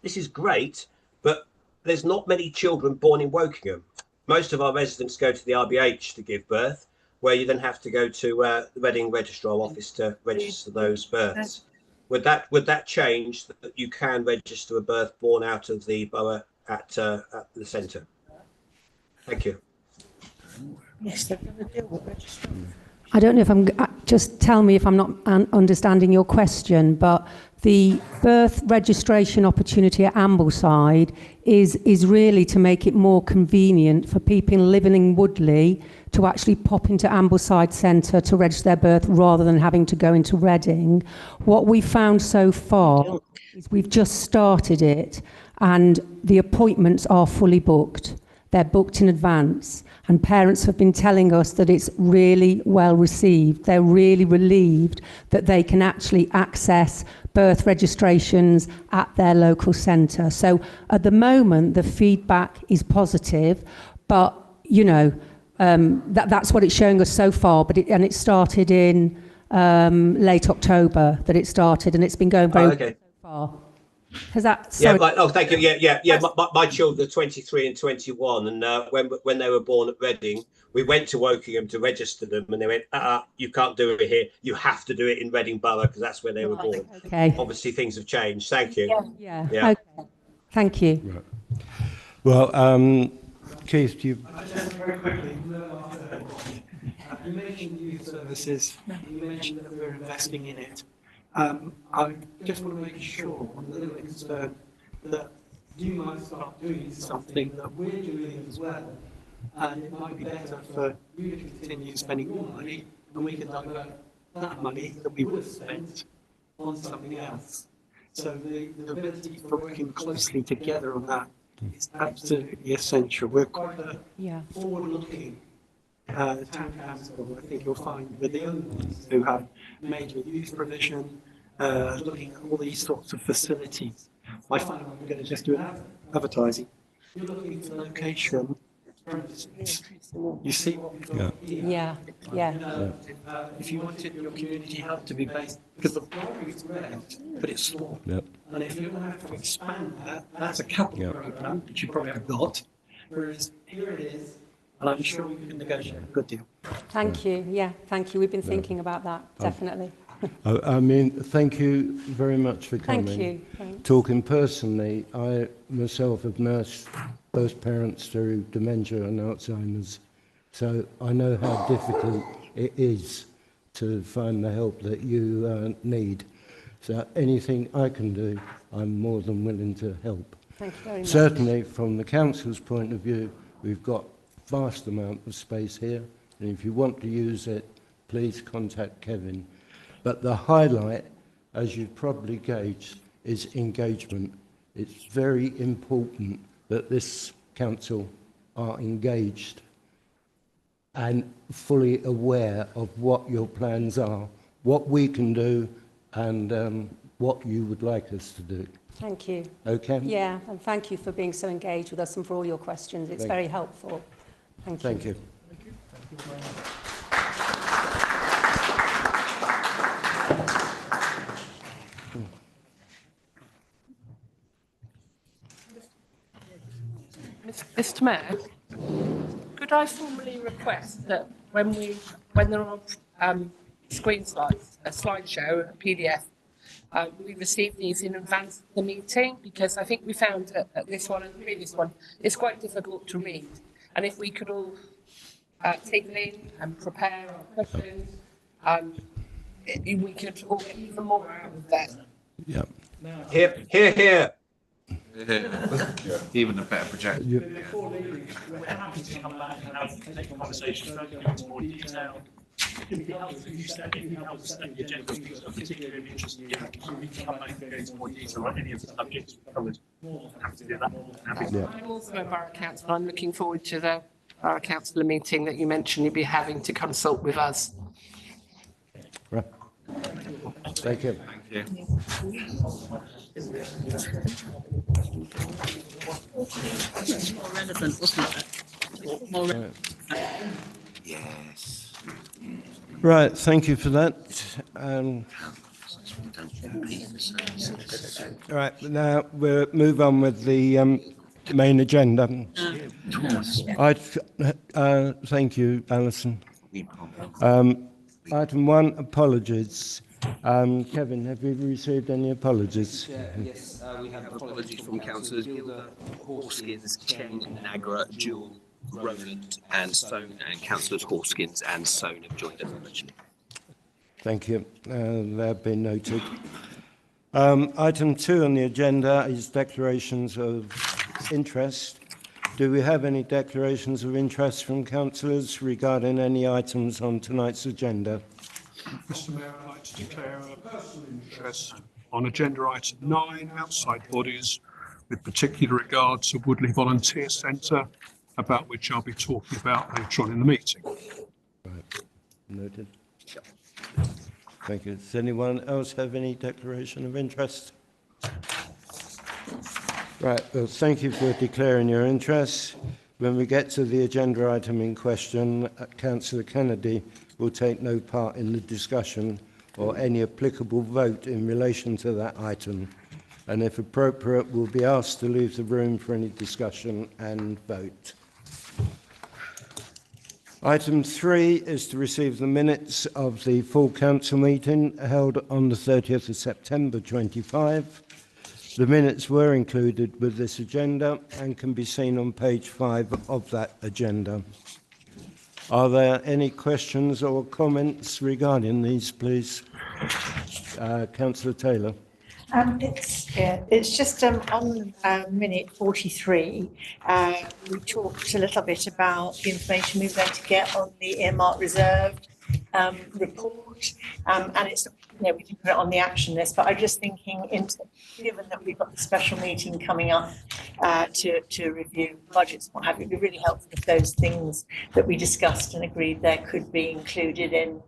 This is great, but there's not many children born in Wokingham. Most of our residents go to the RBH to give birth, where you then have to go to the Reading Registrar Office to register those births. would that change that you can register a birth born out of the borough at the centre? Thank you. Yes, they're going to deal with registration. I don't know if just tell me if I'm not understanding your question, but the birth registration opportunity at Ambleside is really to make it more convenient for people living in Woodley to actually pop into Ambleside Centre to register their birth rather than having to go into Reading. What we found so far is we've just started it and the appointments are fully booked. They're booked in advance, and parents have been telling us that it's really well received. They're really relieved that they can actually access birth registrations at their local centre. So at the moment, the feedback is positive, but you know, that's what it's showing us so far. But it started in late October that it started, and it's been going very well so far. Has that? Sorry. Yeah. Thank you. Yeah. My children are 23 and 21, and when they were born at Reading, we went to Wokingham to register them, and they went, you can't do it here. You have to do it in Reading Borough because that's where they were born. Okay. Obviously, things have changed. Thank you. Yeah. Okay. Thank you. Right. Well, Keith, you. Just very quickly, you mentioned youth services. You mentioned that we're investing in it. I just want to make sure, I'm a little bit concerned that you might start doing something that we're doing as well, and it might be better for you to continue spending your money, and we can divert that money that we would have spent on something else. So the ability for working closely together on that is absolutely essential. We're quite a forward-looking town council. I think you'll find we're the only ones who have major youth provision, looking at all these sorts of facilities. I find I'm going to just do advertising. You're looking for location. You see what we've got here. Yeah. If you wanted your community hub to be based, because the library is great, but it's small. Yep. And if you're going to have to expand that, that's a capital program, which you probably have got. Whereas here it is, and I'm sure we can negotiate a good deal. Thank you. Yeah, thank you. We've been thinking about that, definitely. I mean, thank you very much for coming. Thank you. Thanks. Talking personally, I myself have nursed both parents through dementia and Alzheimer's, so I know how difficult it is to find the help that you need. So anything I can do, I'm more than willing to help. Thank you very much. Certainly, from the council's point of view, we've got vast amount of space here, and if you want to use it, please contact Kevin. But the highlight, as you've probably gauged, is engagement. It's very important that this council are engaged and fully aware of what your plans are, what we can do, and what you would like us to do. Thank you. Okay? Yeah, and thank you for being so engaged with us and for all your questions. It's very helpful. Thank you. Thank you. Mr. Mayor, could I formally request that when there are screen slides, a slideshow, a PDF, we receive these in advance of the meeting, because I think we found at this one and the previous one, it's quite difficult to read. And if we could all take them in and prepare our questions, we could all get even more out of that. Yeah. Here. Even a better projector. Before leaving, we're happy to come back and have a conversation, go into more detail. If you help us set the agenda, because I'm particularly interested, we can come back and go into more detail on any of the subjects we covered. More than happy to do that. I'm also a borough councillor. I'm looking forward to the borough councillor meeting that you mentioned you'll be having to consult with us. Right. Thank you. Thank you. More relevant, wasn't it? More Yes. Right, thank you for that. All right, now we'll move on with the main agenda. Thank you, Alison. Item 1, apologies. Kevin, have we received any apologies? Yes, we have apologies from councillors Gilder, Horskins, Cheng, Nagra, Jewell, Rowland and Soane, and councillors Horskins and Soane have joined us originally. Thank you. They have been noted. Item 2 on the agenda is declarations of interest. Do we have any declarations of interest from councillors regarding any items on tonight's agenda? Mr Mayor, I'd like to declare a personal interest on agenda item 9, outside bodies, with particular regard to Woodley Volunteer Centre, about which I'll be talking about later on in the meeting. Right. Noted. Thank you. Does anyone else have any declaration of interest? Right. Well, thank you for declaring your interest. When we get to the agenda item in question, Councillor Kennedy will take no part in the discussion or any applicable vote in relation to that item, and if appropriate, will be asked to leave the room for any discussion and vote. Item 3 is to receive the minutes of the full council meeting held on the 30th of September 25. The minutes were included with this agenda and can be seen on page 5 of that agenda. Are there any questions or comments regarding these, please? Councillor Taylor. It's just on minute 43, we talked a little bit about the information we were going to get on the earmark reserved report, and it's, you know, we can put it on the action list, but I'm just thinking, given that we've got the special meeting coming up to review budgets and what have you, it'd be really helpful if those things that we discussed and agreed there could be included in.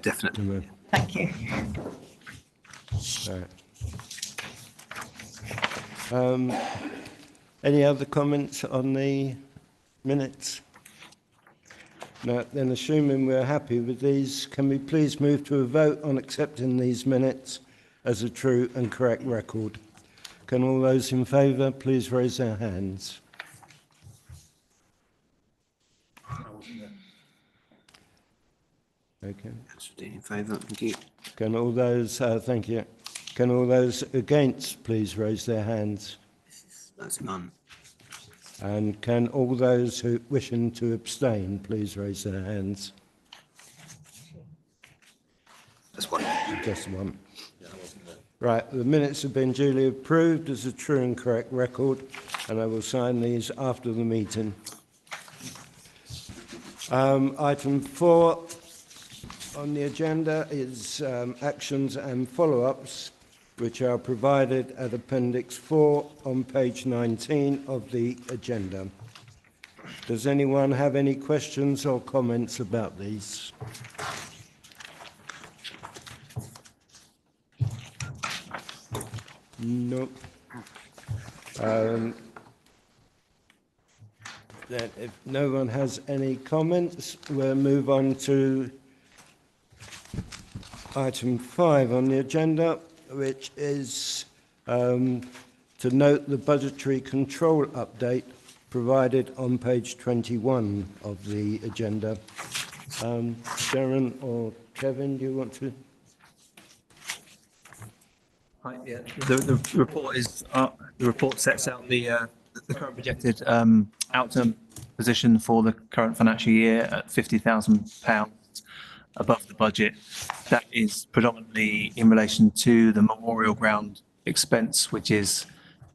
Definitely. Thank you. Right. Any other comments on the minutes? No, then assuming we're happy with these, can we please move to a vote on accepting these minutes as a true and correct record? Can all those in favour please raise their hands? Okay. In favour, thank you. Can all those, thank you. Can all those against please raise their hands? That's none. And can all those who wishing to abstain please raise their hands? That's one. Just one. Right, the minutes have been duly approved as a true and correct record, and I will sign these after the meeting. Item 4 on the agenda is actions and follow-ups, which are provided at Appendix 4 on page 19 of the agenda. Does anyone have any questions or comments about these? No. Then if no one has any comments, we'll move on to item 5 on the agenda, which is to note the budgetary control update provided on page 21 of the agenda. Darren or Kevin, do you want to? Hi, yeah. The report is the report sets out the current projected outcome position for the current financial year at £50,000 above the budget. That is predominantly in relation to the memorial ground expense, which is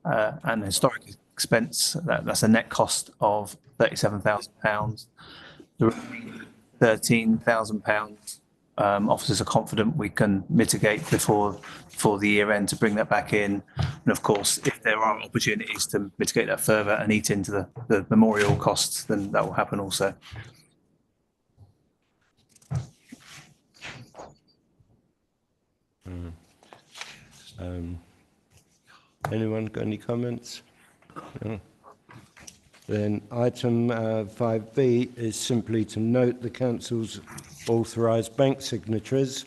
an historic expense. That's a net cost of £37,000. The remaining £13,000 officers are confident we can mitigate before the year end to bring that back in. And of course, if there are opportunities to mitigate that further and eat into the memorial costs, then that will happen also. Anyone got any comments? No. Then item 5B is simply to note the council's authorised bank signatories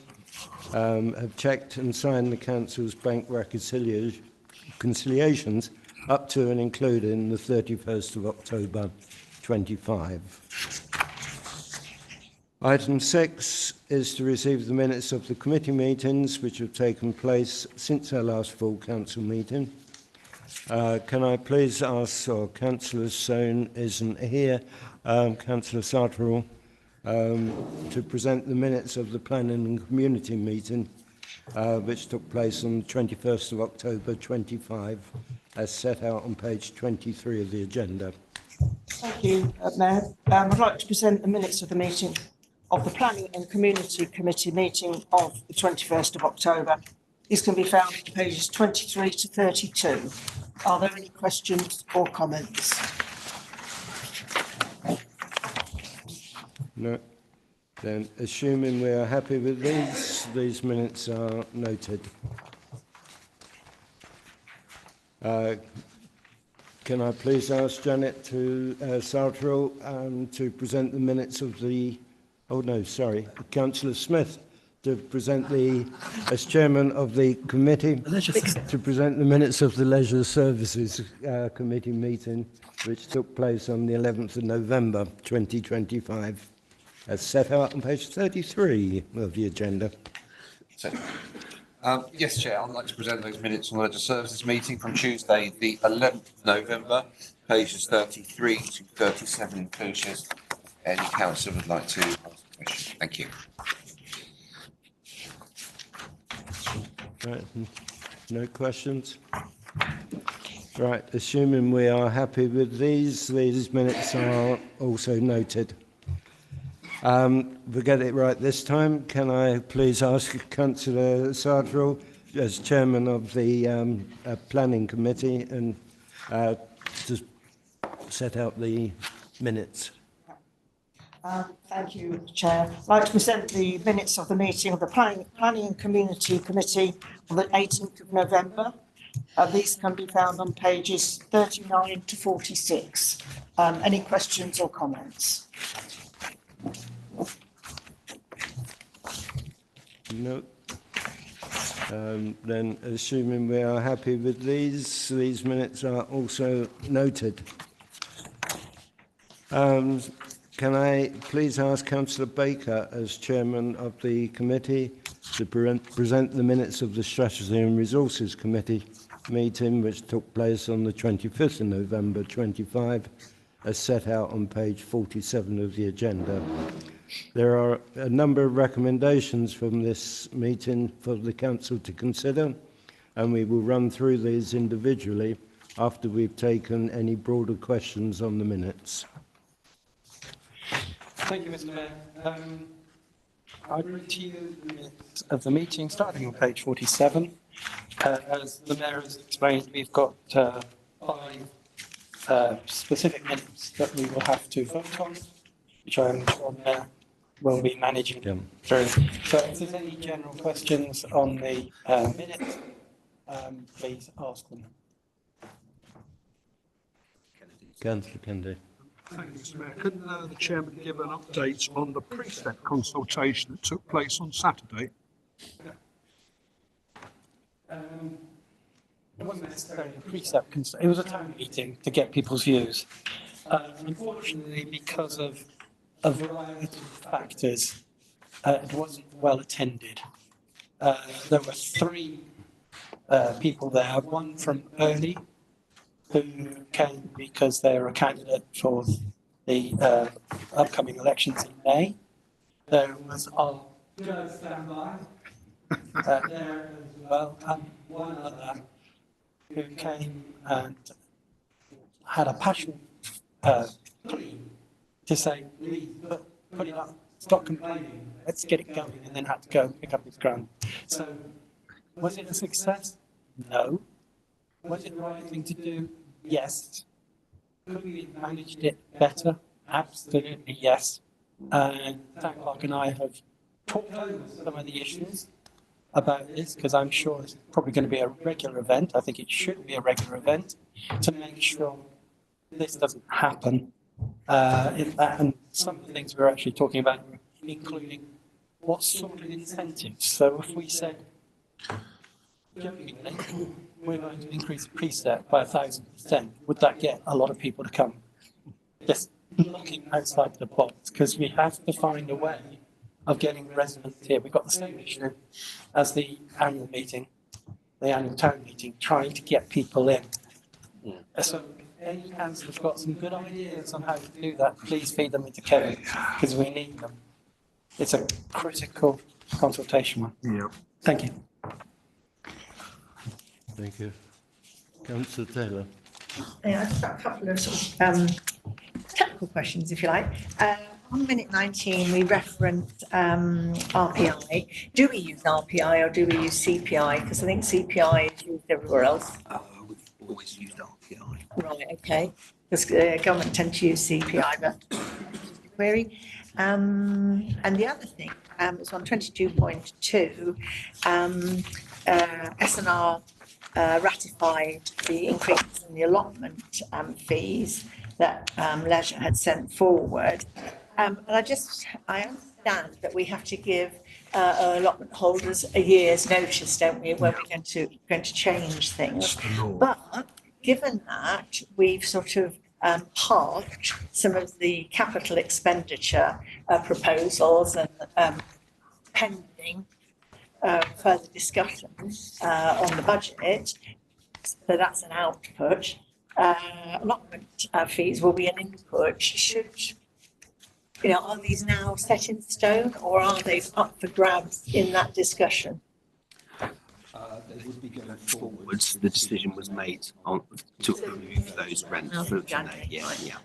have checked and signed the council's bank reconciliations up to and including the 31st of October 25. Item 6 is to receive the minutes of the committee meetings which have taken place since our last full council meeting. Can I please ask, or Councillor Soane isn't here, Councillor Sartorel, to present the minutes of the Planning and Community meeting which took place on the 21st of October 25, as set out on page 23 of the agenda. Thank you, Mayor. I'd like to present the minutes of the meeting of the Planning and Community Committee meeting of the 21st of October. These can be found on pages 23 to 32. Are there any questions or comments? No. Then, assuming we are happy with these minutes are noted. Can I please ask Janet to Sartorel to present the minutes of the... Oh, no, sorry. Councillor Smith to present as chairman of the committee, to present the minutes of the Leisure Services Committee meeting, which took place on the 11th of November 2025, as set out on page 33 of the agenda. Yes, Chair, I'd like to present those minutes on the Leisure Services meeting from Tuesday, the 11th of November, pages 33 to 37 inclusive. Any councillor would like to ask a question? Thank you. Right. No questions? Right, assuming we are happy with these minutes are also noted. We get it right this time. Can I please ask Councillor Sartorel, as chairman of the Planning Committee, and to set out the minutes? Thank you, Chair. I'd like to present the minutes of the meeting of the Planning and Community Committee on the 18th of November. These can be found on pages 39 to 46. Any questions or comments? No. Then, assuming we are happy with these minutes are also noted. Can I please ask Councillor Baker, as chairman of the committee, to present the minutes of the Strategy and Resources Committee meeting, which took place on the 25th of November 25, as set out on page 47 of the agenda. There are a number of recommendations from this meeting for the council to consider, and we will run through these individually after we've taken any broader questions on the minutes. Thank you, Mr. Mayor. I read to you the minutes of the meeting starting on page 47. As the Mayor has explained, we've got 5 specific minutes that we will have to vote on, which I'm sure the Mayor will be managing through. So if there's any general questions on the minutes, please ask them. Councillor Kennedy. Thank you, Mr. Mayor. Could the chairman give an update on the precept consultation that took place on Saturday? It wasn't necessarily a precept, it was a town meeting to get people's views. Unfortunately, because of a variety of factors, it wasn't well attended. There were 3 people there, one from Early, who came because they're a candidate for the upcoming elections in May. There was standby there as well, and one other who came and had a passion plea to say, please put it up, stop complaining, let's get it going, and then had to go and pick up his grant. So, was it a success? No. Was it the right thing to do? Yes. Could we have managed it better? Absolutely yes. And Dan Clark and I have talked over some of the issues about this, because I'm sure it's probably going to be a regular event. I think it should be a regular event to make sure this doesn't happen. And some of the things we're actually talking about, including what sort of incentives. So if we said, jokingly, we're going to increase the precept by 1,000%, would that get a lot of people to come? Yes, looking outside the box because we have to find a way of getting residents here. We've got the same issue as the annual meeting, the annual town meeting, trying to get people in. So if any councillor's got some good ideas on how to do that, please feed them into Kevin because we need them. It's a critical consultation one. Yeah. Thank you. Thank you. Councillor Taylor. Yeah, I've got a couple of sort of technical questions, if you like. On minute 19, we referenced RPI. Do we use RPI or do we use CPI? Because I think CPI is used everywhere else. We've always used RPI. Right, okay. Because government tend to use CPI, but query. And the other thing is on 22.2, SNR ratified the increase in the allotment fees that Leisure had sent forward. And I understand that we have to give allotment holders a year's notice, don't we, when we're going to change things. But given that we've sort of parked some of the capital expenditure proposals and pending further discussion on the budget, so that's an output. Allotment fees will be an input. Are these now set in stone or are they up for grabs in that discussion? They would be going forwards. The decision was made to remove those rents for tonight. Yeah.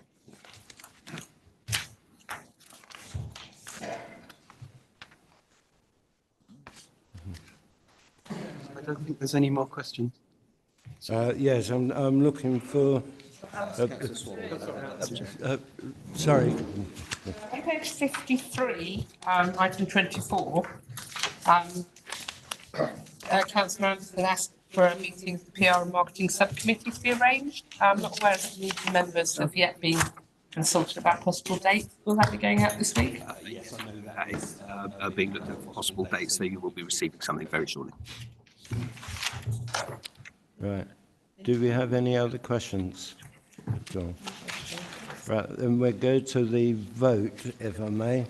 I don't think there's any more questions. Yes, I'm looking for. Sorry. On page 53, item 24, Councillor Anderson asked for a meeting of the PR and marketing subcommittee to be arranged. I'm not aware that any members have yet been consulted about possible dates. Will that be going out this week? Yes, I know that is being looked at for possible dates, so you will be receiving something very shortly. Right. Do we have any other questions? Sure. Right, then we'll go to the vote, if I may.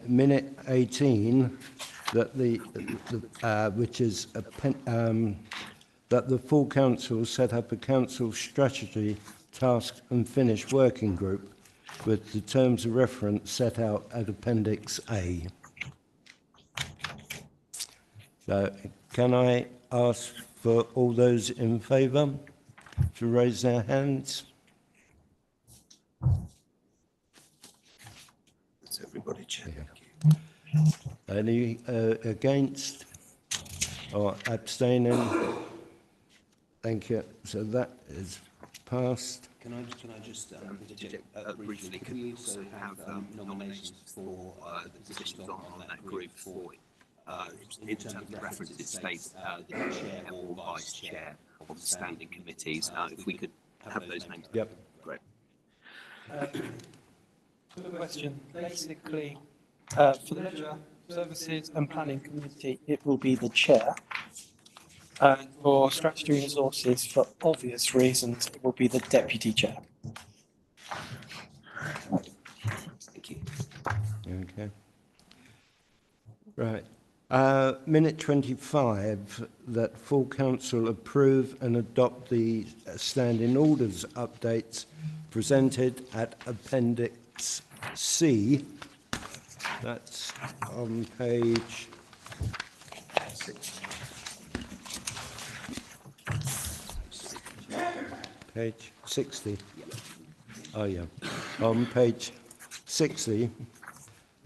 Minute 18, that which is that the full council set up a council strategy, task and finish working group with the terms of reference set out at Appendix A. So, can I ask for all those in favour to raise their hands? That's everybody, Chair. Any against or abstaining? Thank you. So that is passed. Can I just interject briefly? Can we also have nominations for the positions on that group for, in terms of reference, it states the chair or vice chair of the standing committees. If we could have those names. Yep. Great. Good question. Basically, for the Leisure Services and Planning Committee, it will be the chair. And for Strategy and Resources, for obvious reasons, it will be the deputy chair. Thank you. Okay. Right. Minute 25, that full council approve and adopt the standing orders updates presented at Appendix C. That's on page 60. Oh yeah, on page 60.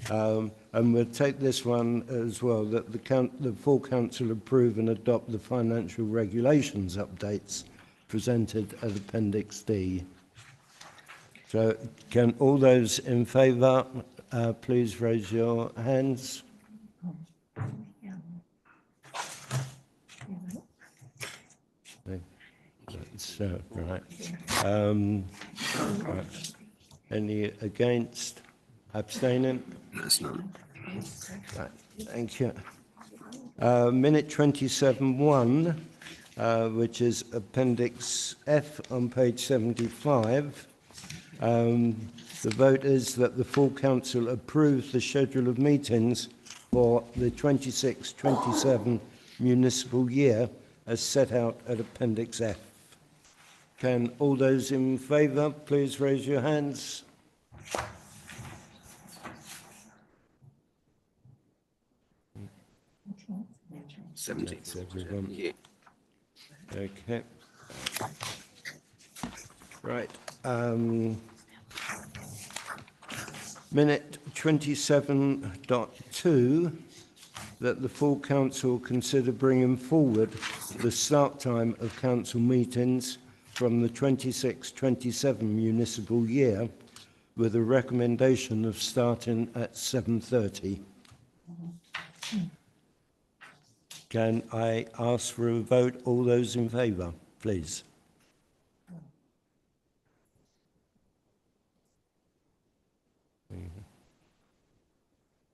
And we'll take this one as well, that the full council approve and adopt the financial regulations updates presented at Appendix D. So can all those in favour please raise your hands? That's right. Right. Any against? Abstaining? That's none. Right. Thank you. Minute 27.1, which is Appendix F on page 75. The vote is that the full council approves the schedule of meetings for the 26-27 municipal year as set out at Appendix F. Can all those in favour please raise your hands? That's everyone. Yeah. Okay. Right. Minute 27.2, that the full council consider bringing forward the start time of council meetings from the 26-27 municipal year with a recommendation of starting at 7:30. Can I ask for a vote? All those in favour, please.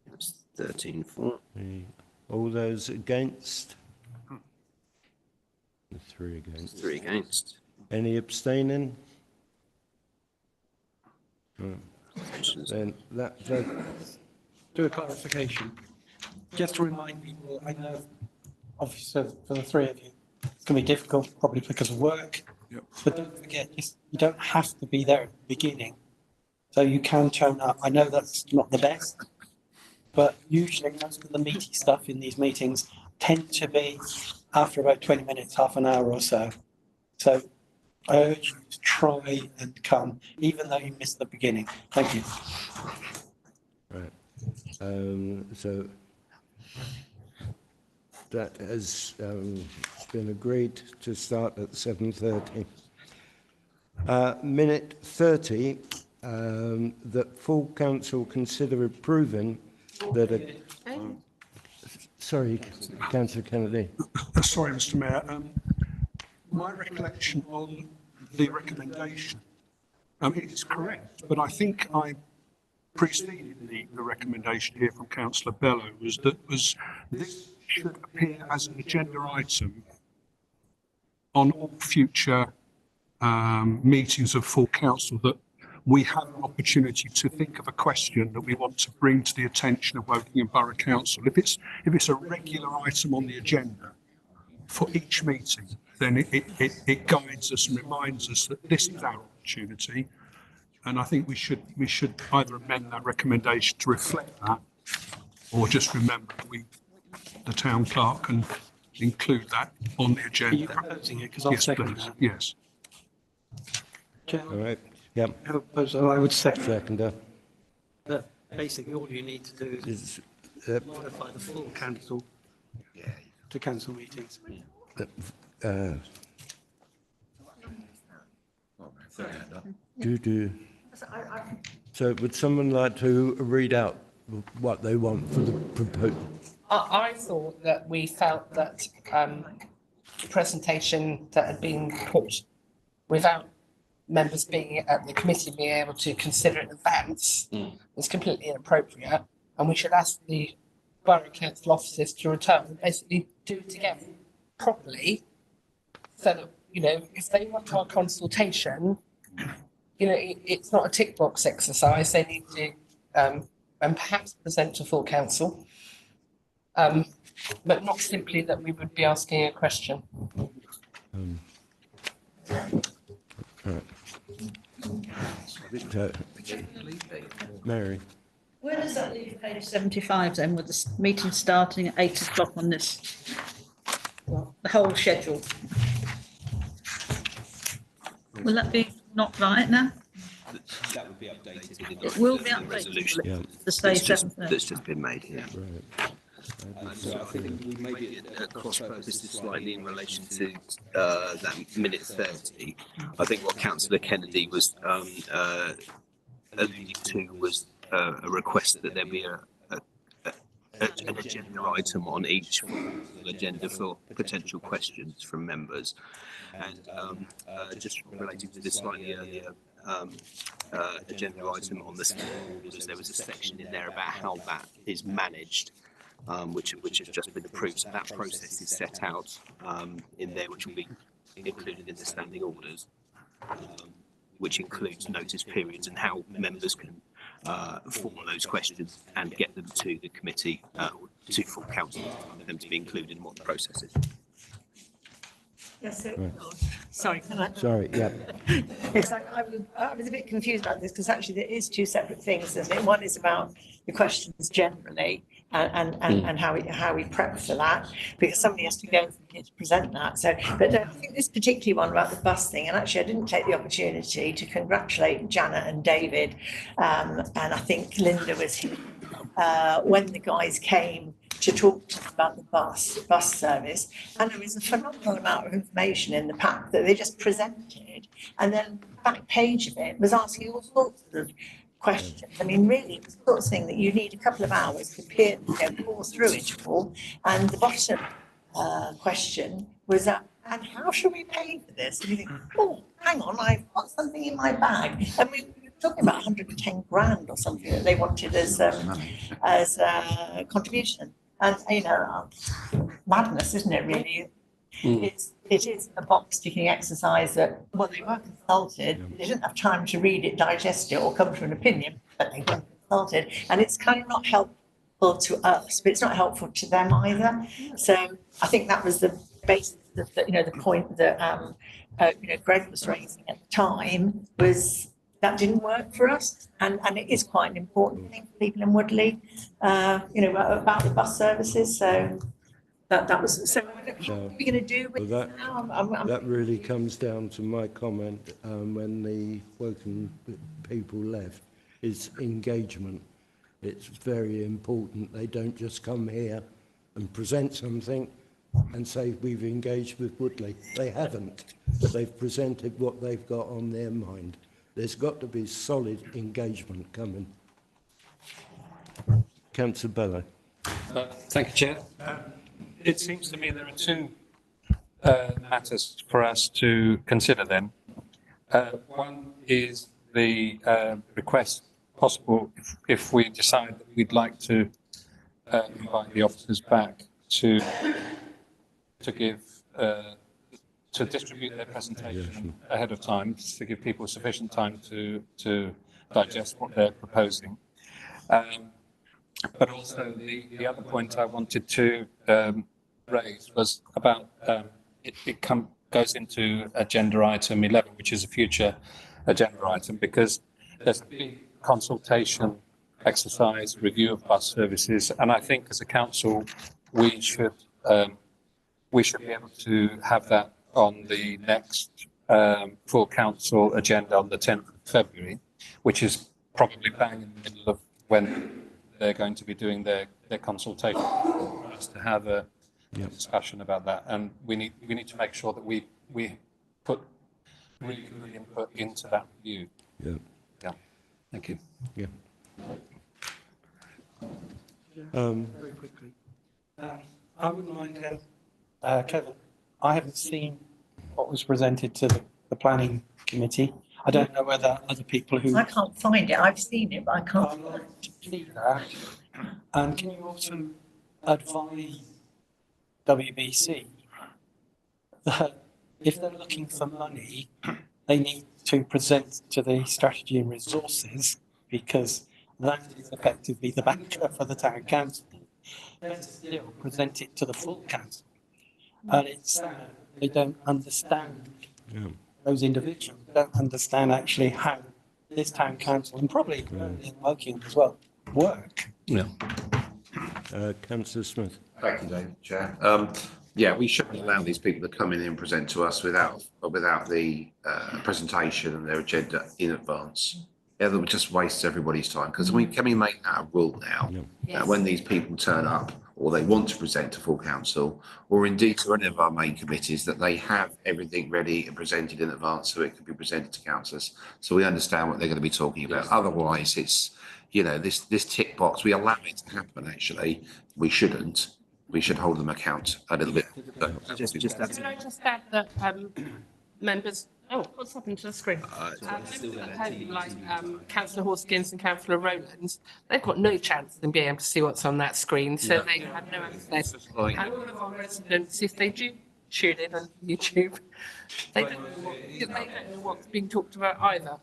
That's 13-4. All those against? 3 against. 3 against. Any abstaining? No. Then that Do a clarification. Just to remind people, I know, obviously for the three of you, it's going to be difficult, probably because of work. Yep. But don't forget, you don't have to be there at the beginning. So you can turn up. I know that's not the best, but usually most of the meaty stuff in these meetings tend to be after about 20 minutes, half an hour or so. So I urge you to try and come, even though you missed the beginning. Thank you. right. So that has been agreed to start at 7:30. Minute 30, that full council consider approving that a... Sorry, Councillor Kennedy. Sorry, Mr. Mayor. My recollection on the recommendation, it is correct, but I think I preceded the recommendation here from Councillor Bello was this should appear as an agenda item on all future meetings of full council, that we have an opportunity to think of a question that we want to bring to the attention of Wokingham Borough Council. If it's a regular item on the agenda for each meeting, then it guides us and reminds us that this is our opportunity. And I think we should either amend that recommendation to reflect that, or just remember that the town clerk can include that on the agenda. Are you proposing it? Because I'll second that. Yes. All right. Yep. I have a proposal. I would second. Seconder. But basically, all you need to do is modify the full council to cancel meetings. So would someone like to read out what they want for the proposal? I thought that we felt that the presentation that had been put without members being at the committee being able to consider it in advance was completely inappropriate, and we should ask the borough council officers to return and basically do it together properly, so that, you know, if they want our consultation, you know, it's not a tick box exercise. They need to and perhaps present to full council, but not simply that we would be asking a question. Mary. Where does that leave page 75 then, with the meeting starting at 8 o'clock on this? Well, the whole schedule. Will that be not right now? That would be updated. It will be the updated. resolution. Yeah. To say That's just 7:30. that's just been made here. So I think we maybe cross-purpose this slightly in relation to that minute 30. I think what Councillor Kennedy was alluding to was a request that there be an agenda item on each agenda for potential questions from members. And just relating to this slightly earlier agenda item on the standing orders, there was a section in there about how that is managed, which has just been approved. So that process is set out in there, which will be included in the standing orders. which includes notice periods and how members can form those questions and get them to the committee, to full council, for them to be included in what the process is. Yes, so, Right. sorry, can I? Sorry, yeah. Yes, I was a bit confused about this because actually there is two separate things, isn't it? One is about the questions generally and how we prep for that, because somebody has to go from here to present that. So, but I think this particularly one about the bus thing, and actually I didn't take the opportunity to congratulate Janet and David, and I think Linda was here when the guys came to talk to us about the bus service, and there was a phenomenal amount of information in the pack that they just presented, and then the back page of it was asking all sorts of questions. I mean, really, it's the sort of thing that you need a couple of hours to pour through it all. And the bottom question was that, and how should we pay for this? And you think, oh, hang on, I've got something in my bag, and we were talking about 110 grand or something that they wanted as a contribution. And, you know, madness, isn't it, really? It is a box ticking exercise that, well, they were consulted. They didn't have time to read it, digest it, or come to an opinion, but they were consulted. And it's kind of not helpful to us, but it's not helpful to them either. So I think that was the basis, the point that, Greg was raising at the time was that didn't work for us. And it is quite an important thing for people in Woodley, about the bus services. So that was, so what are we going to do with Well, this now? that really comes down to my comment when the Woking people left, is engagement. It's very important. They don't just come here and present something and say we've engaged with Woodley. They haven't. They've presented what they've got on their mind. There's got to be solid engagement coming. Councillor Bello. Thank you, Chair. It seems to me there are two matters for us to consider then. One is the request possible if we decide that we'd like to invite the officers back to give to distribute their presentation ahead of time, to give people sufficient time to digest what they're proposing. But also the other point I wanted to raise was about it goes into agenda item 11, which is a future agenda item, because there's a big consultation exercise, review of bus services, and I think as a council we should be able to have that on the next full council agenda on the 10th of February, which is probably bang in the middle of when they're going to be doing their consultation, for us to have a discussion about that. And we need to make sure that we put really good input into that review. Yeah. Thank you. Yeah. Very quickly. I wouldn't mind, Kevin, I haven't seen what was presented to the planning committee. I don't know whether other people who... I can't find it. I've seen it, but I can't. I'd like to see that. And can you also advise WBC that if they're looking for money, they need to present to the strategy and resources, because that is effectively the banker for the town council. Then still present it to the full council. And it's sad they don't understand, those individuals don't understand actually how this town council, and probably in Woking as well, work. Yeah. Councillor Smith. Thank you, David, Chair. Yeah, we shouldn't allow these people to come in and present to us without the presentation and their agenda in advance. Yeah, that just wastes everybody's time, because can we make that a rule now? That when these people turn up or they want to present to full council, or indeed to any of our main committees, that they have everything ready and presented in advance so it can be presented to councillors, so we understand what they're going to be talking about. Otherwise, it's, this tick box, we allow it to happen, actually. We shouldn't. We should hold them account a little bit. Can I just add that members... Oh, what's happened to the screen? Councillor Hoskins and Councillor Rowlands, they've got no chance of being able to see what's on that screen, so they have no access. And all of our residents, if they do tune in on YouTube. They don't know what's being talked about either.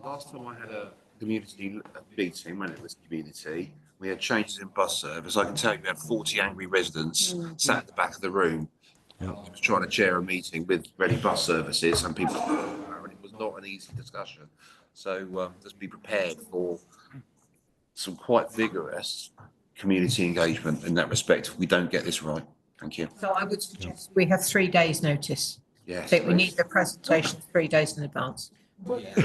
Last time I had a community meeting, when it was community, we had changes in bus service. I can tell you we had 40 angry residents sat at the back of the room. I was trying to chair a meeting with Reading Bus Services, and people, and it was not an easy discussion. So just be prepared for some quite vigorous community engagement in that respect if we don't get this right. Thank you. So I would suggest we have 3 days' notice. Yes, I think we please. need the presentation 3 days in advance. Officers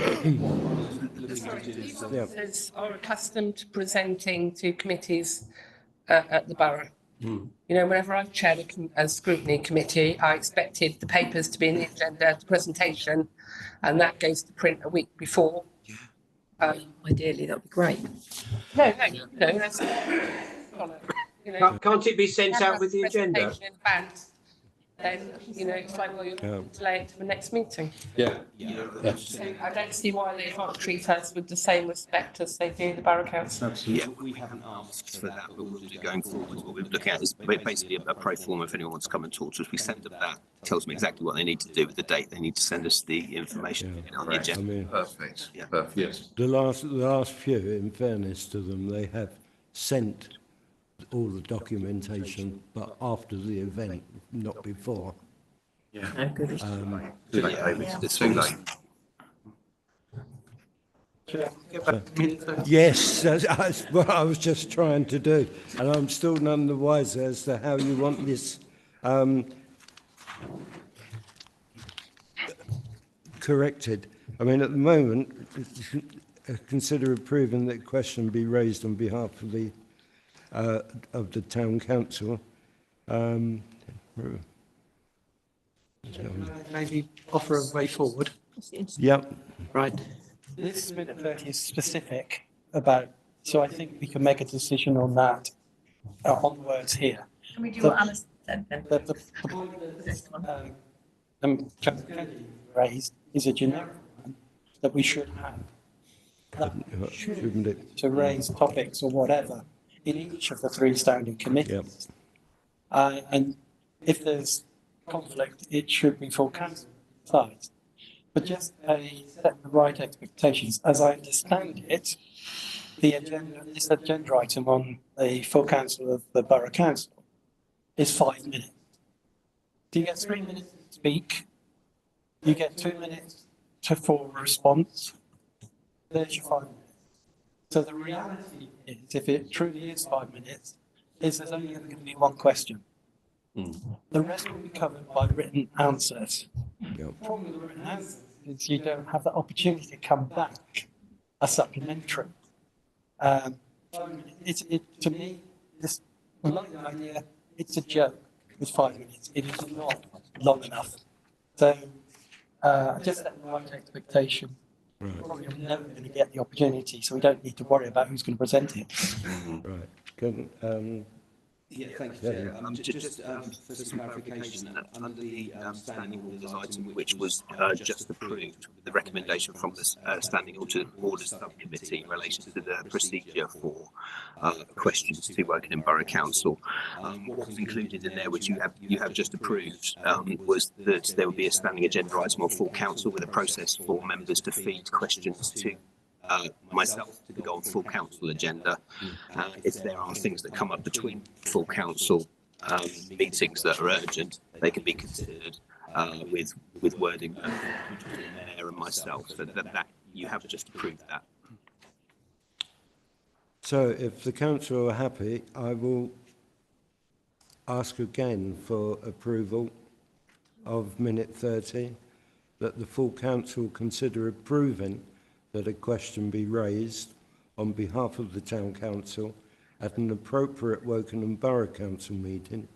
are accustomed to presenting to committees at the borough. You know, whenever I've chaired a scrutiny committee, I expected the papers to be in the agenda, the presentation, and that goes to print a week before. Ideally, that would be great. No, that's, you know, Can't it be sent out with the agenda? presentation in advance, then, you know, it's like, well, you're going to delay it to the next meeting. Yeah. So I don't see why they can't treat us with the same respect as they do the Borough Council. Yeah, we haven't asked for that, but we'll do going forward. What we're looking at is basically a pro forma. If anyone wants to come and talk to us, we send them that. Tells them exactly what they need to do with the date. They need to send us the information on the agenda. Perfect. Yeah. Perfect. Yes. The last few, in fairness to them, they have sent all the documentation, but after the event, not before. Yeah. Too late, David. It's too late. Yes, that's what I was just trying to do, and I'm still none the wiser as to how you want this corrected. I mean, at the moment, consider approving that question be raised on behalf of the town council. Maybe offer a way forward. Yep. Right. This minute 30 is specific about, so I think we can make a decision on that, on the words here. Can we do The- what Alice said then? The point that Councillor Kennedy raised is a generic one that we should have. That Shouldn't it? to raise topics or whatever in each of the 3 standing committees. And if there's conflict, it should be full council sides. But just set the right expectations. As I understand it, this agenda item on the full council of the Borough Council is 5 minutes. Do you get 3 minutes to speak? You get 2 minutes for a response. There's your 5 minutes. So the reality is, if it truly is 5 minutes, is there's only going to be one question. The rest will be covered by written answers. The problem with written answers is you don't have the opportunity to come back a supplementary. 5 minutes, to me, this like the idea, it's a joke with 5 minutes. It is not long enough. So just set the right expectation. Probably never going to get the opportunity, so we don't need to worry about who's going to present it. Right. Can, Yeah, thank you, Chair. Just for some clarification, under the standing orders item, which was just approved, with the recommendation from the standing orders subcommittee in relation to the procedure for questions to Wokingham Borough Council, what was included in there, which you have just approved, was that there would be a standing agenda item of full council with a process for members to feed questions to myself to go on full council agenda. If there are things that come up between full council meetings that are urgent, they can be considered with wording between the mayor and myself. So that you have just approved that. so if the council are happy, I will ask again for approval of minute 30, that the full council consider approving that a question be raised on behalf of the town council at an appropriate Wokingham Borough Council meeting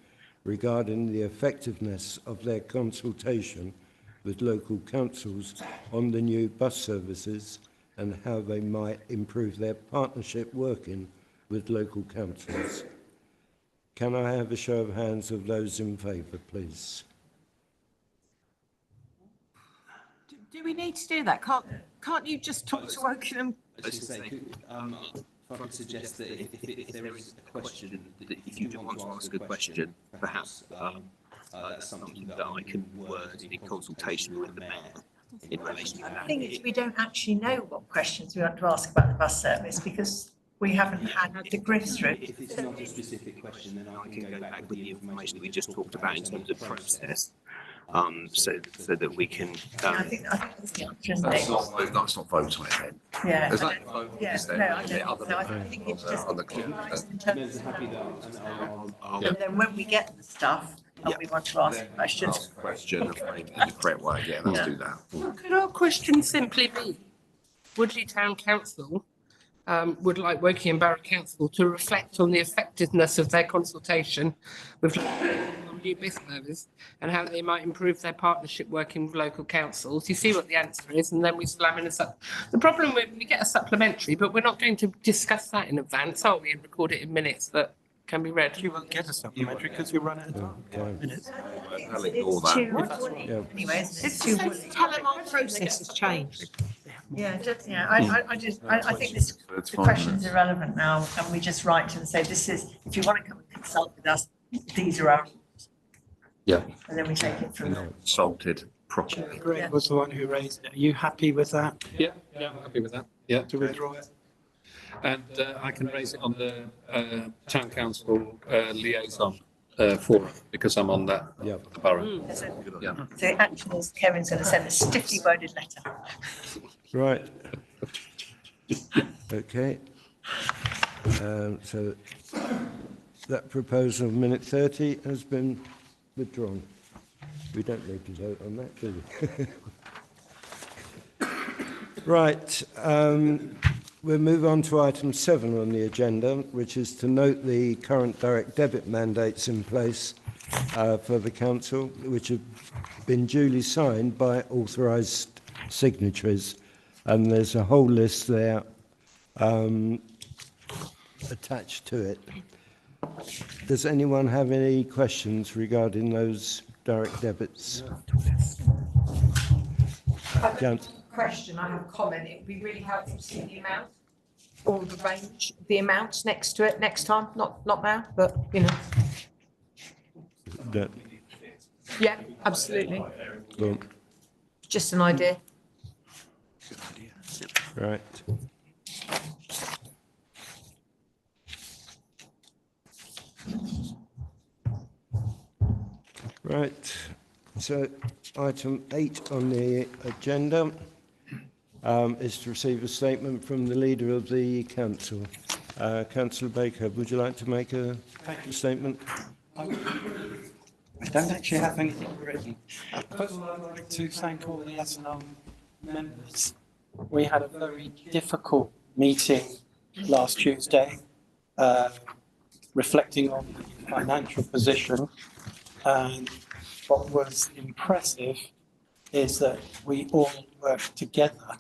regarding the effectiveness of their consultation with local councils on the new bus services and how they might improve their partnership working with local councils. Can I have a show of hands of those in favour, please? Do we need to do that? Can't you just talk to Wokingham? I was going to say, if I could suggest that if there is a question, that if you do want to ask a question, perhaps That's something that I can word in consultation with the mayor in relation to The that. thing is, we don't actually know what questions we want to ask about the bus service because we haven't had the grip through. If it's not a specific question, then I can go back with the information that we just talked about in terms of process, so that we can. I think that's the answer, isn't That's it? not vote on it then. Yeah. There's that vote, Yeah, is there? no, I Is there don't other think so. I than think it's just on the clock? in terms of, and then when we get the stuff, and we want to ask questions. Ask a question and frame it in the correct way. Yeah, let's do that. Could our question simply be, Woodley Town Council would like Woking Borough Council to reflect on the effectiveness of their consultation with new bus service and how they might improve their partnership working with local councils. You see what the answer is, and then we slam in the problem with we get a supplementary, but we're not going to discuss that in advance, are we, and record it in minutes that can be read. You won't get a supplementary because we run out of time. Minutes. I'll ignore that. Anyway, isn't it? It's too woolly. Tell them our process has changed. Yeah, just, yeah, I think this, the question's irrelevant now, and we just write to them and say, this is, if you want to come and consult with us, these are our rules. Yeah. And then we take it from there. Consulted properly. Greg was the one who raised it. Are you happy with that? Yeah, I'm happy with that. Yeah. To withdraw it? And I can raise it on the town council liaison forum because I'm on that the borough. Yeah. So the action is Kevin's going to send a stiffly worded letter. Right. Okay. So that proposal of minute 30 has been withdrawn. We don't need to vote on that, do we? Right. We'll move on to item 7 on the agenda, which is to note the current direct debit mandates in place for the council, which have been duly signed by authorised signatories. And there's a whole list there attached to it. Does anyone have any questions regarding those direct debits? Question, I have a comment. It would be really helpful to see the amount or the range, the amounts next to it next time, not now, but you know. That, Yeah, absolutely. well, Just an idea. right. Right. So item 8 on the agenda is to receive a statement from the leader of the council. Councillor Baker, would you like to make a statement? I don't actually have anything written. First of all, I'd like to thank all the SNL members. We had a very difficult meeting last Tuesday, reflecting on the financial position. And what was impressive is that we all worked together,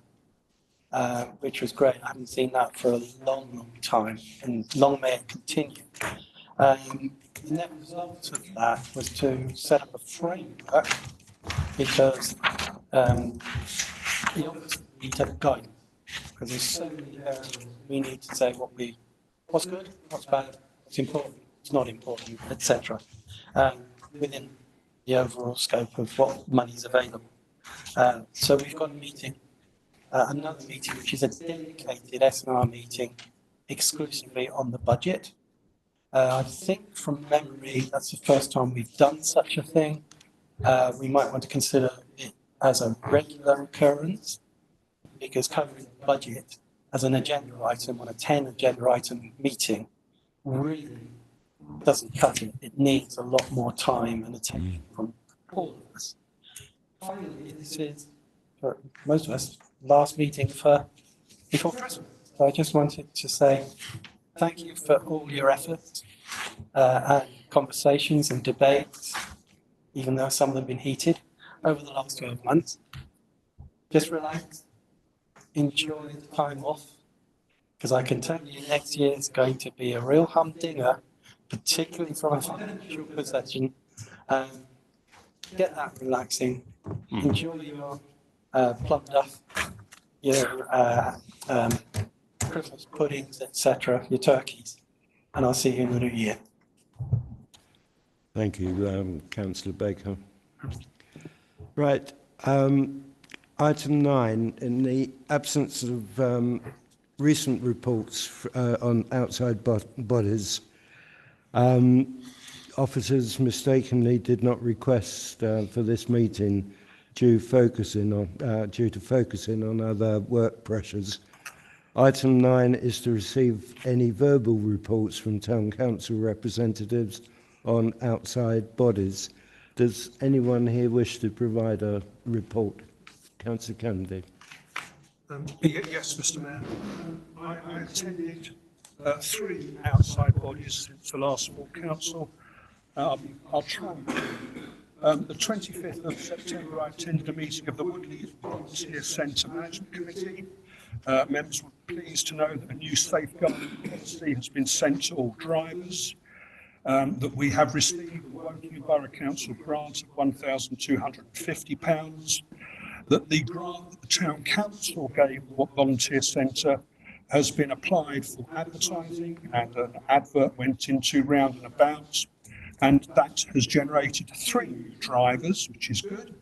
which was great. I haven't seen that for a long, long time, and long may it continue. The net result of that was to set up a framework because the office needs to guide, because there's so many areas we need to say what's good, what's bad, what's important, what's not important, etc. Within the overall scope of what money is available. So we've got a meeting, another meeting, which is a dedicated SNR meeting exclusively on the budget. I think from memory, that's the first time we've done such a thing. We might want to consider it as a regular occurrence, because covering the budget as an agenda item on a 10 agenda item meeting really doesn't cut it. It needs a lot more time and attention from all of us. Finally, this is, for most of us, last meeting before Christmas. So I just wanted to say thank you for all your efforts and conversations and debates, even though some of them have been heated over the last 12 months. Just relax, enjoy the time off, because I can tell you next year is going to be a real humdinger, particularly from a financial possession. Get that relaxing, enjoy your plum duff, your Christmas puddings, etc., your turkeys, and I'll see you in the new year. Thank you, Councillor Baker. Right. Item 9, in the absence of recent reports on outside bodies, officers mistakenly did not request for this meeting due to focusing on other work pressures. Item 9 is to receive any verbal reports from Town Council representatives on outside bodies. Does anyone here wish to provide a report? Councillor Kennedy. Yes, Mr. Mayor. I attended 3 outside bodies since the last full council. I'll try. The 25th of September, I attended a meeting of the Woodley Volunteer Centre Management Committee. Members were pleased to know that a new safeguarding policy has been sent to all drivers, that we have received the Woking Borough Council grant of £1,250, that the grant that the Town Council gave the Volunteer Centre has been applied for advertising, and an advert went into Round and About, and that has generated 3 new drivers, which is good.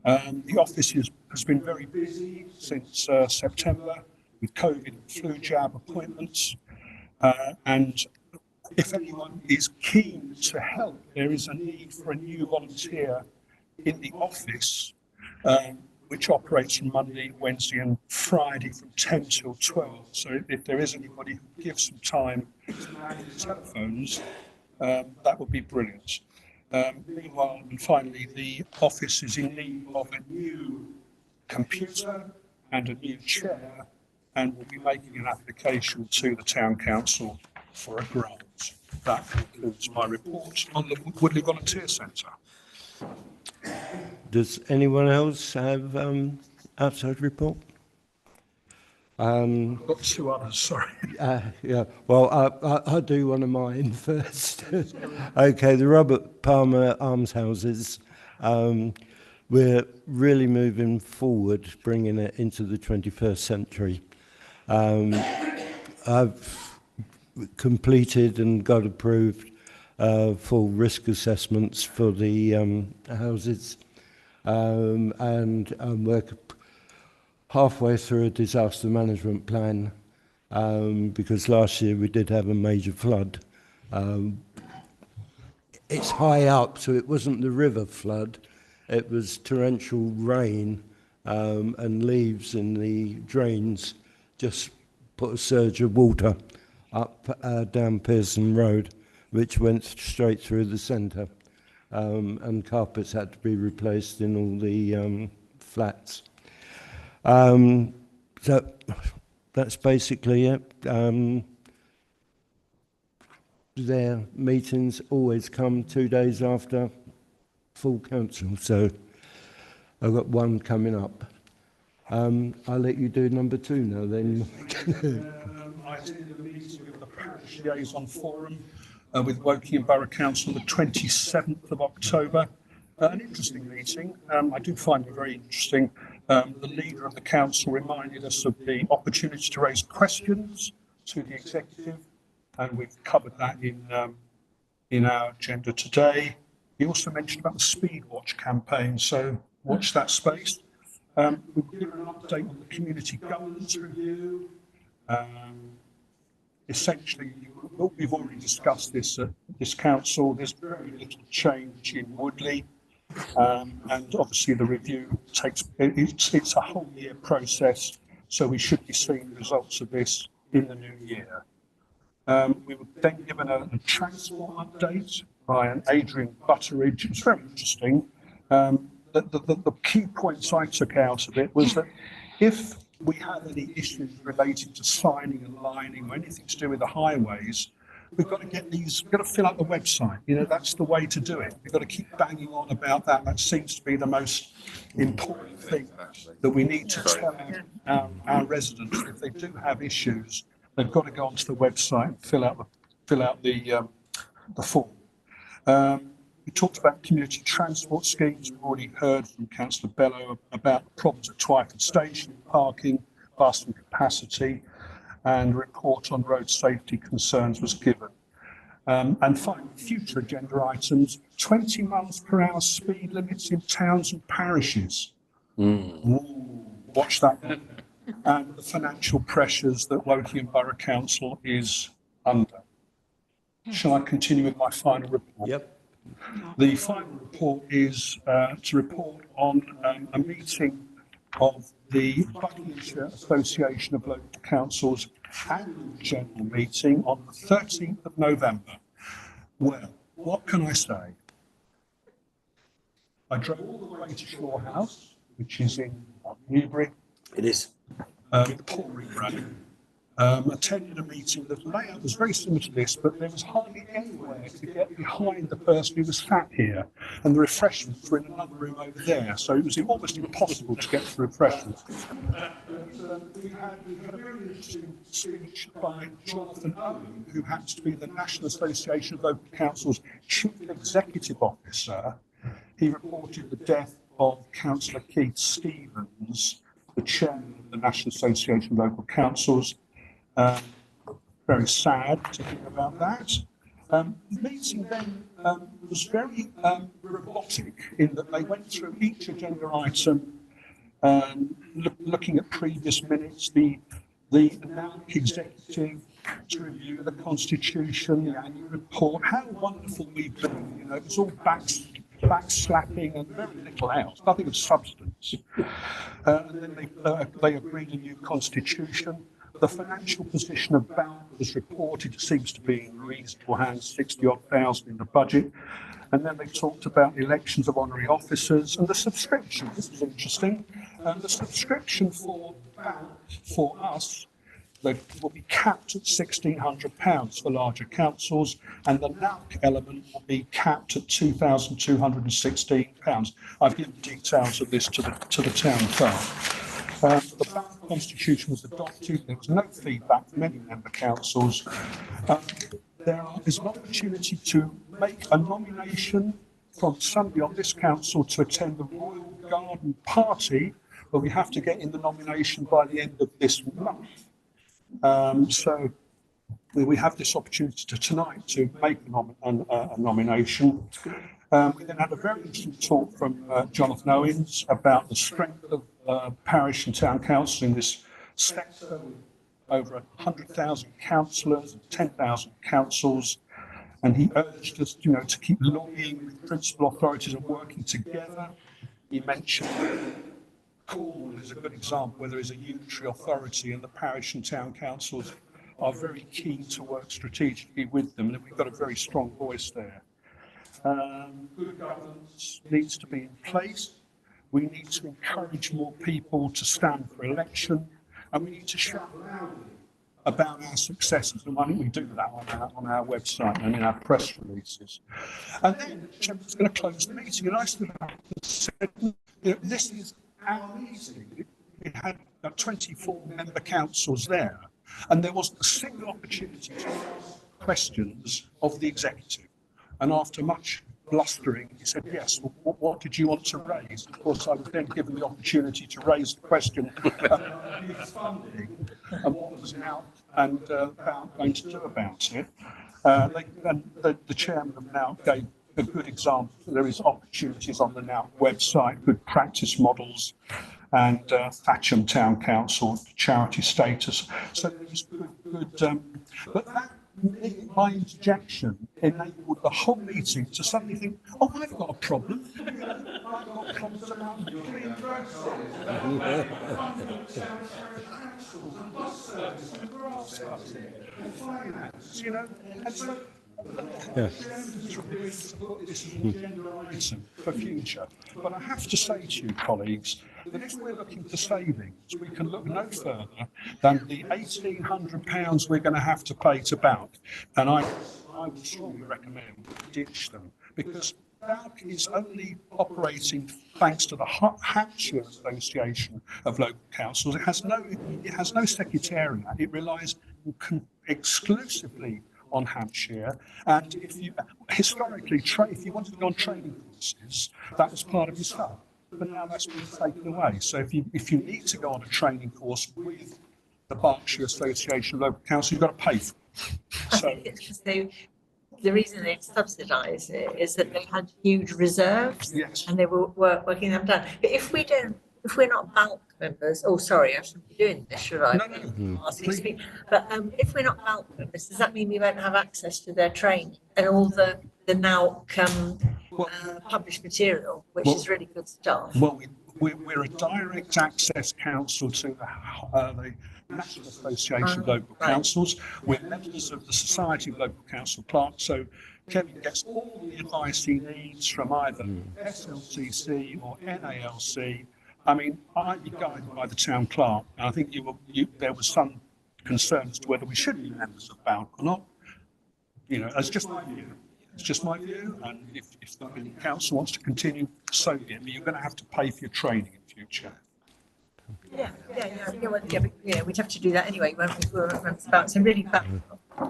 The office has been very busy since September with COVID and flu jab appointments, and if anyone is keen to help, there is a need for a new volunteer in the office, which operates on Monday, Wednesday and Friday from 10 till 12. So if there is anybody who gives some time to manage the telephones, that would be brilliant. Meanwhile, and finally, the office is in need of a new computer and a new chair, and will be making an application to the Town Council for a grant. That concludes my report on the Woodley Volunteer Centre. Does anyone else have outside report? I've got 2 others, sorry. Yeah, well, I'll do one of mine first. Okay, the Robert Palmer Almshouses. We're really moving forward, bringing it into the 21st century. I've completed and got approved full risk assessments for the houses, and I'm working halfway through a disaster management plan, because last year we did have a major flood. It's high up, so it wasn't the river flood, it was torrential rain, and leaves in the drains just put a surge of water up down Pearson Road, which went straight through the centre, and carpets had to be replaced in all the flats. So that's basically it. Their meetings always come 2 days after full council, so I've got one coming up. I'll let you do number 2 now then. I attended a meeting with the Parish Liaison Forum with Woking Borough Council the 27th of October. An interesting meeting. I do find it very interesting. The leader of the council reminded us of the opportunity to raise questions to the executive, and we've covered that in our agenda today. He also mentioned about the Speed Watch campaign, so watch that space. We've given an update on the community governance review. Essentially, we've already discussed this at this council. There's very little change in Woodley. And obviously the review it's a whole year process, so we should be seeing the results of this in the new year. We were then given a transport update by an Adrian Butteridge. It's very interesting. The key points I took out of it was that if we have any issues related to signing and lining or anything to do with the highways, we've got to get these, we've got to fill out the website. You know, that's the way to do it. We've got to keep banging on about that. That seems to be the most important thing that we need to tell our residents. If they do have issues, they've got to go onto the website and fill out the form. We talked about community transport schemes. We've already heard from Councillor Bello about the problems at Twyford Station, parking, bus and capacity, and a report on road safety concerns was given. And finally, future agenda items, 20 miles per hour speed limits in towns and parishes. Ooh, watch that one. And the financial pressures that Woking Borough Council is under. Shall I continue with my final report? Yep. The final report is to report on a meeting of the Buckinghamshire Association of Local Councils annual general meeting on the 13th of November. Well, what can I say? I drove all the way to Shore House, which is in Newbury. It is. The pouring rain. Attended a meeting. The layout was very similar to this, but there was hardly anywhere to get behind the person who was sat here, and the refreshments were in another room over there, so it was almost impossible to get the refreshments. We had a very interesting speech by Jonathan Owen, who happens to be the National Association of Local Councils Chief Executive Officer. He reported the death of Councillor Keith Stevens, the chairman of the National Association of Local Councils. Very sad to hear about that. The meeting then was very robotic in that they went through each agenda item, looking at previous minutes, the NALC executive to review the constitution, the annual report. How wonderful we've been! You know, it's all backslapping and very little else, nothing of substance. And then they agreed a new constitution. The financial position of BALC was reported, it seems to be in reasonable hands, 60-odd thousand in the budget. And then they talked about the elections of honorary officers and the subscription. This is interesting. The subscription for BALC, for us, will be capped at £1,600 for larger councils, and the NALC element will be capped at £2,216. I've given details of this to the town clerk. The BALC constitution was adopted. There was no feedback from any member councils. There is an opportunity to make a nomination from somebody on this council to attend the Royal Garden Party, but we have to get in the nomination by the end of this month. So we have this opportunity tonight to make a nomination. We then had a very interesting talk from Jonathan Owens about the strength of parish and town councils in this sector, with over 100,000 councillors and 10,000 councils. And he urged us, to keep lobbying with principal authorities and working together. He mentioned Cornwall is a good example where there is a unitary authority, and the parish and town councils are very keen to work strategically with them, and we've got a very strong voice there. Good governance needs to be in place. We need to encourage more people to stand for election, and we need to shout loudly about our successes. And why don't we do that on our website and in our press releases? And then the chairman's going to close the meeting, and I stood up and said, this is our meeting. It had 24 member councils there, and there wasn't a single opportunity to ask questions of the executive. And after much blustering, he said, yes, well, what did you want to raise? Of course, I was then given the opportunity to raise the question about youth funding and what was out and about going to do about it. The chairman of NALC gave a good example. There is opportunities on the NALC website, good practice models, and Thatcham Town Council charity status. So there is good, but that, my interjection enabled the whole meeting to suddenly think, oh, I've got a problem. I've got problems about clean road finance, and so this is an agenda item for future. But I have to say to you, colleagues, that if we're looking for savings, we can look no further than the £1,800 we're going to have to pay to BALC. And I would strongly recommend we ditch them, because BALC is only operating thanks to the Hampshire Association of Local Councils. It has no secretariat. It relies exclusively on Hampshire, and historically, if you wanted to go on training courses, that was part of your stuff. But now that's been taken away. So if you need to go on a training course with the Berkshire Association of Local Council, you've got to pay for it. So the reason they subsidise it is that they had huge reserves. Yes. And they were working them down. But if we're not bulk members, oh, sorry, I shouldn't be doing this, should I? No. But if we're not bulk members, does that mean we won't have access to their training and all the now published material, which is really good stuff? Well, we're a direct access council to the National Association of Local Councils. We're members of the Society of Local Council Clerks, so Kevin gets all the advice he needs from either SLCC or NALC. I mean, I'd be guided by the town clerk, and I think there was some concern as to whether we should be members of BALC or not. You know, that's just my view. It's just my view, and if the council wants to continue, so be it. But you're going to have to pay for your training in future. We'd have to do that anyway when we were about. So really about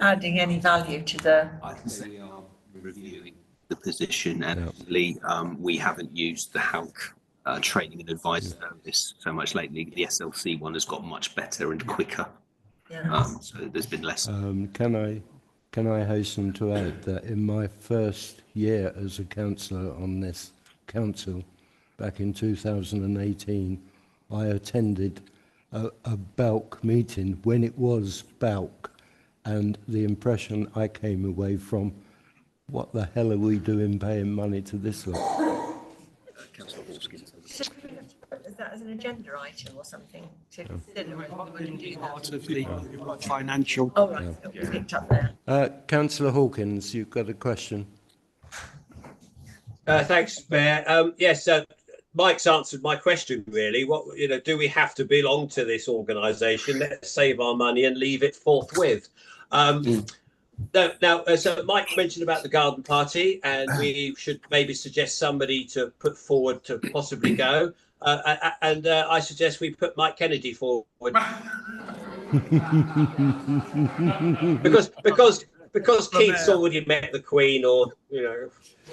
adding any value to the. I think we are reviewing the position, and we haven't used the HALC training and advice service so much lately. The SLC one has got much better and quicker. So there's been less. Can I hasten to add that in my first year as a councillor on this council, back in 2018, I attended a BALC meeting when it was BALC, and the impression I came away from, what the hell are we doing paying money to this lot? Is that as an agenda item or something to consider? Part of the financial. Oh, right, we picked up there. Councillor Hawkins, you've got a question. Thanks, Mayor. Yes, Mike's answered my question, really. What, do we have to belong to this organisation? Let's save our money and leave it forthwith. Now, so Mike mentioned about the garden party, and we should maybe suggest somebody to put forward to possibly go. And I suggest we put Mike Kennedy forward. because Keith's already met the Queen, or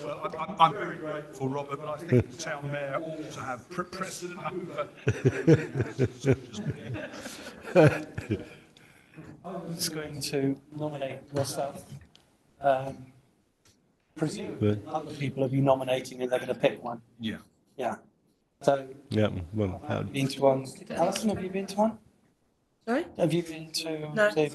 Well, I'm very grateful, Robert, but I think the town mayor ought to have precedent over. I was going to nominate myself. Presume other people will be nominating and they're going to pick one. Yeah. Yeah. So. Yeah. Well, I've been to one. Alison, have you been to one? Sorry? Have you been to the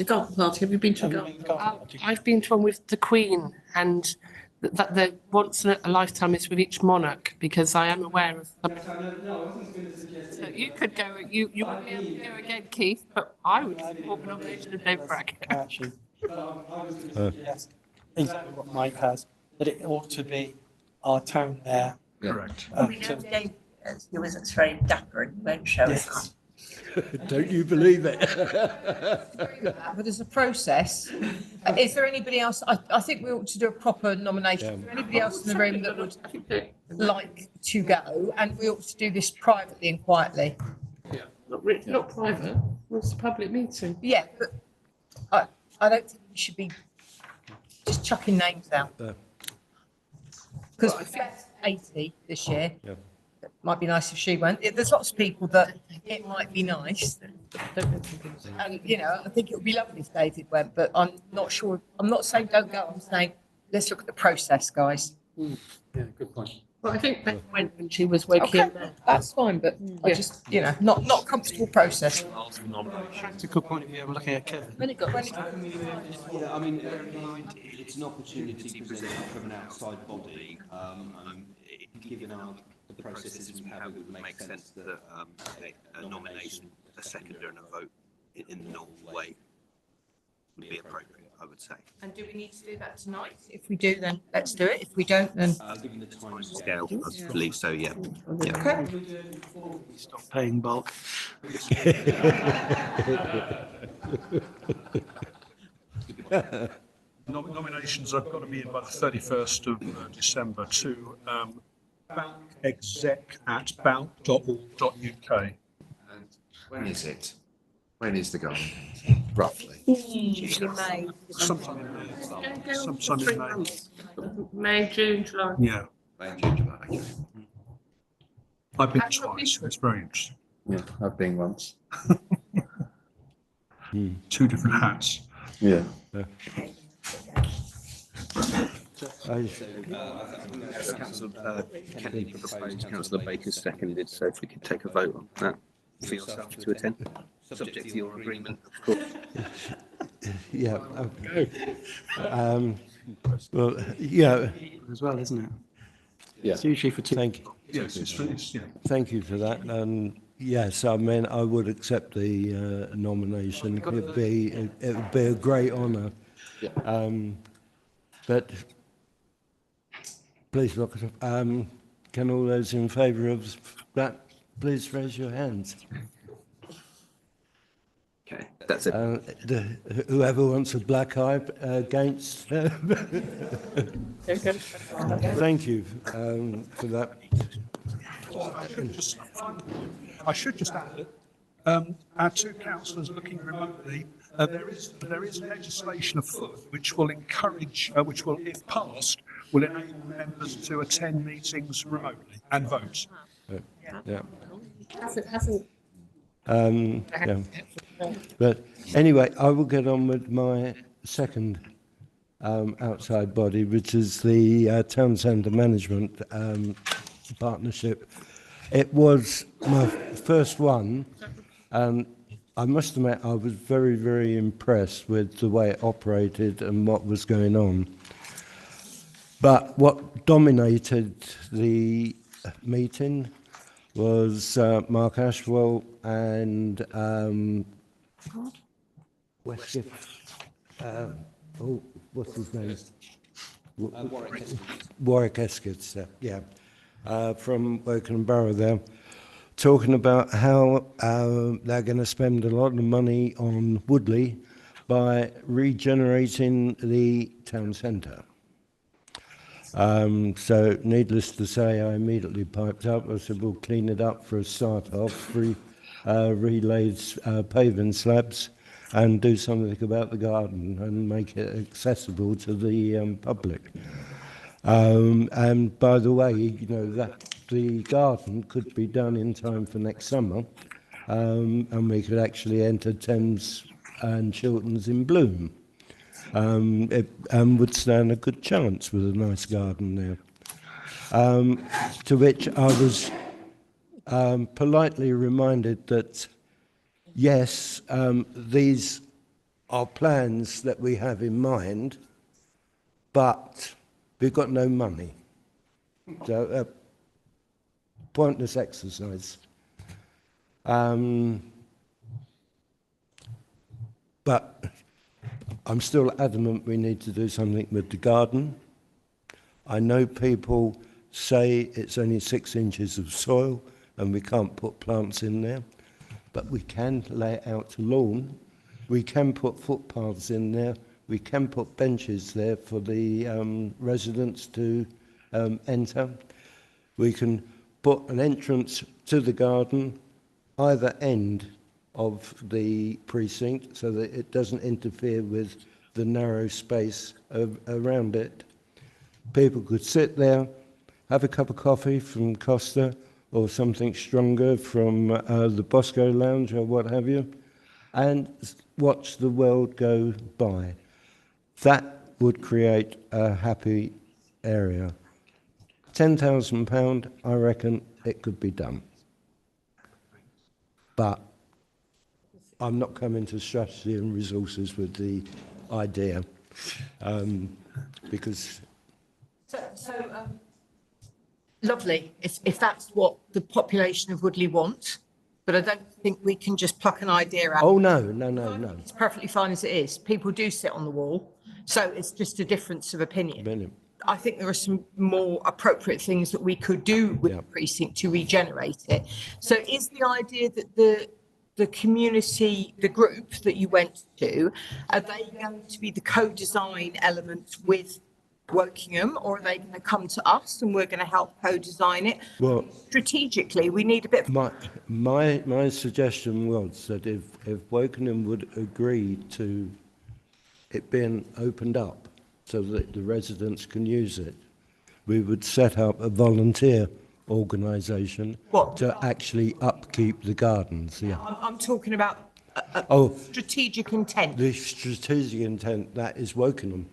garden party? Have you been to a garden party? I've been to one with the Queen, and that the once in a lifetime is with each monarch, because I am aware of. So you could go. You wouldn't be able to go again, Keith, but I would support the nomination of David Brackett. Actually, yes, exactly what Mike has. That it ought to be our town mayor. Correct. We know David, he was very dapper and won't show us. Don't you believe it? But there's a process. Is there anybody else? I think we ought to do a proper nomination. Is there anybody else in the room that would like to go? And we ought to do this privately and quietly. Not private. It's a public meeting. Yeah, but I don't think we should be just chucking names out. Because we've got 80 this year. Yeah. It might be nice if she went. There's lots of people that it might be nice. And, I think it would be lovely if David went, but I'm not sure. I'm not saying don't go. I'm saying let's look at the process, guys. Yeah, good point. Well, I think Beth went when she was working. Okay, that's fine, but I just, not comfortable process. Practical point of view, I'm looking at Kevin. Yeah, I mean, it's an opportunity presented from an outside body. Given the processes we have, it would make sense that a nomination, a seconder, and a vote in the normal way would be appropriate, I would say. And do we need to do that tonight? If we do, then let's do it. If we don't, then. Given the time scale, I believe so, yeah. Okay. Stop paying bulk. Nominations have got to be in by the 31st of December to balcexec@balc.org.uk. And when is it? When is the garden? Roughly. Usually May. Sometime in May. Sometime in May. May, June, July. Yeah. May, June, July. Okay. I've been twice. It's very interesting. Yeah, I've been once. Two different hats. Yeah. Councillor Kennedy proposed, Councillor Baker seconded, so if we could take a vote on that for yourself to attend, subject to your agreement, of course. Yeah. Well, yeah. As well, isn't it? Yeah. It's usually for two. Thank you. Yes, it's, yeah. Thank you for that. And yes, I mean, I would accept the nomination. It would be a great honour. But please look. Can all those in favour of that please raise your hands? Okay, that's it. Whoever wants a black eye against. Thank you for that. I should just add, our two councillors looking remotely, there is legislation afoot which will encourage, which will, if passed, will enable members to attend meetings remotely and vote. Yeah. Hasn't. Yeah. But anyway, I will get on with my second outside body, which is the Town Centre Management Partnership. It was my first one, and I must admit I was very, very impressed with the way it operated and what was going on. But what dominated the meeting was Mark Ashwell and Westgift. What's his name? Warwick Eskett, yeah, from Woking Borough there, talking about how they're going to spend a lot of money on Woodley by regenerating the town centre. So needless to say, I immediately piped up. I said, we'll clean it up for a start off, relaid paving slabs, and do something about the garden and make it accessible to the public. And by the way, you know, that the garden could be done in time for next summer, and we could actually enter Thames and Chilterns in bloom. It would stand a good chance with a nice garden there. To which I was politely reminded that, yes, these are plans that we have in mind, but we've got no money. So, pointless exercise. But I'm still adamant we need to do something with the garden. I know people say it's only 6 inches of soil and we can't put plants in there, but we can lay it out to lawn. We can put footpaths in there. We can put benches there for the residents to enter. We can put an entrance to the garden either end of the precinct so that it doesn't interfere with the narrow space around it. People could sit there, have a cup of coffee from Costa or something stronger from the Bosco Lounge or what have you, and watch the world go by. That would create a happy area. £10,000, I reckon it could be done. But I'm not coming to strategy and resources with the idea, because... Lovely, if that's what the population of Woodley want, but I don't think we can just pluck an idea out. Oh, no. It's perfectly fine as it is. People do sit on the wall, so it's just a difference of opinion. Brilliant. I think there are some more appropriate things that we could do with the precinct to regenerate it. So is the idea that the community, the group that you went to, are they going to be the co-design element with Wokingham, or are they going to come to us and we're going to help co-design it? Well, strategically, we need a bit of... My suggestion was that if Wokingham would agree to it being opened up so that the residents can use it, we would set up a volunteer organisation to actually upkeep the gardens. Yeah. I'm talking about strategic intent. The strategic intent, that is Wokingham.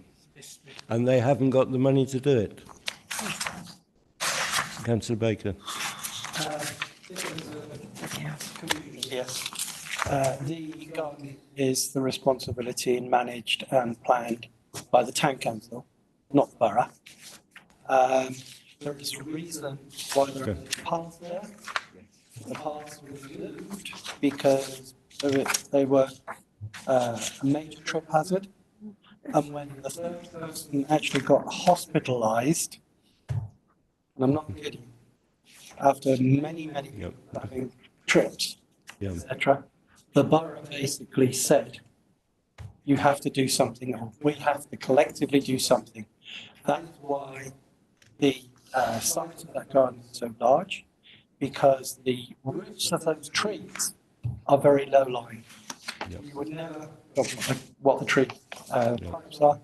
and they haven't got the money to do it. Councillor Baker. Yes. The garden is the responsibility and managed and planned by the town council, not the borough. There is a reason why there are paths there. The paths were removed because they were a major trip hazard. And when the third person actually got hospitalised, and I'm not kidding, after many having trips, etc., the borough basically said, you have to do something, or we have to collectively do something. That is why the size of that garden is so large, because the roots of those trees are very low lying. You would never, what the tree types are,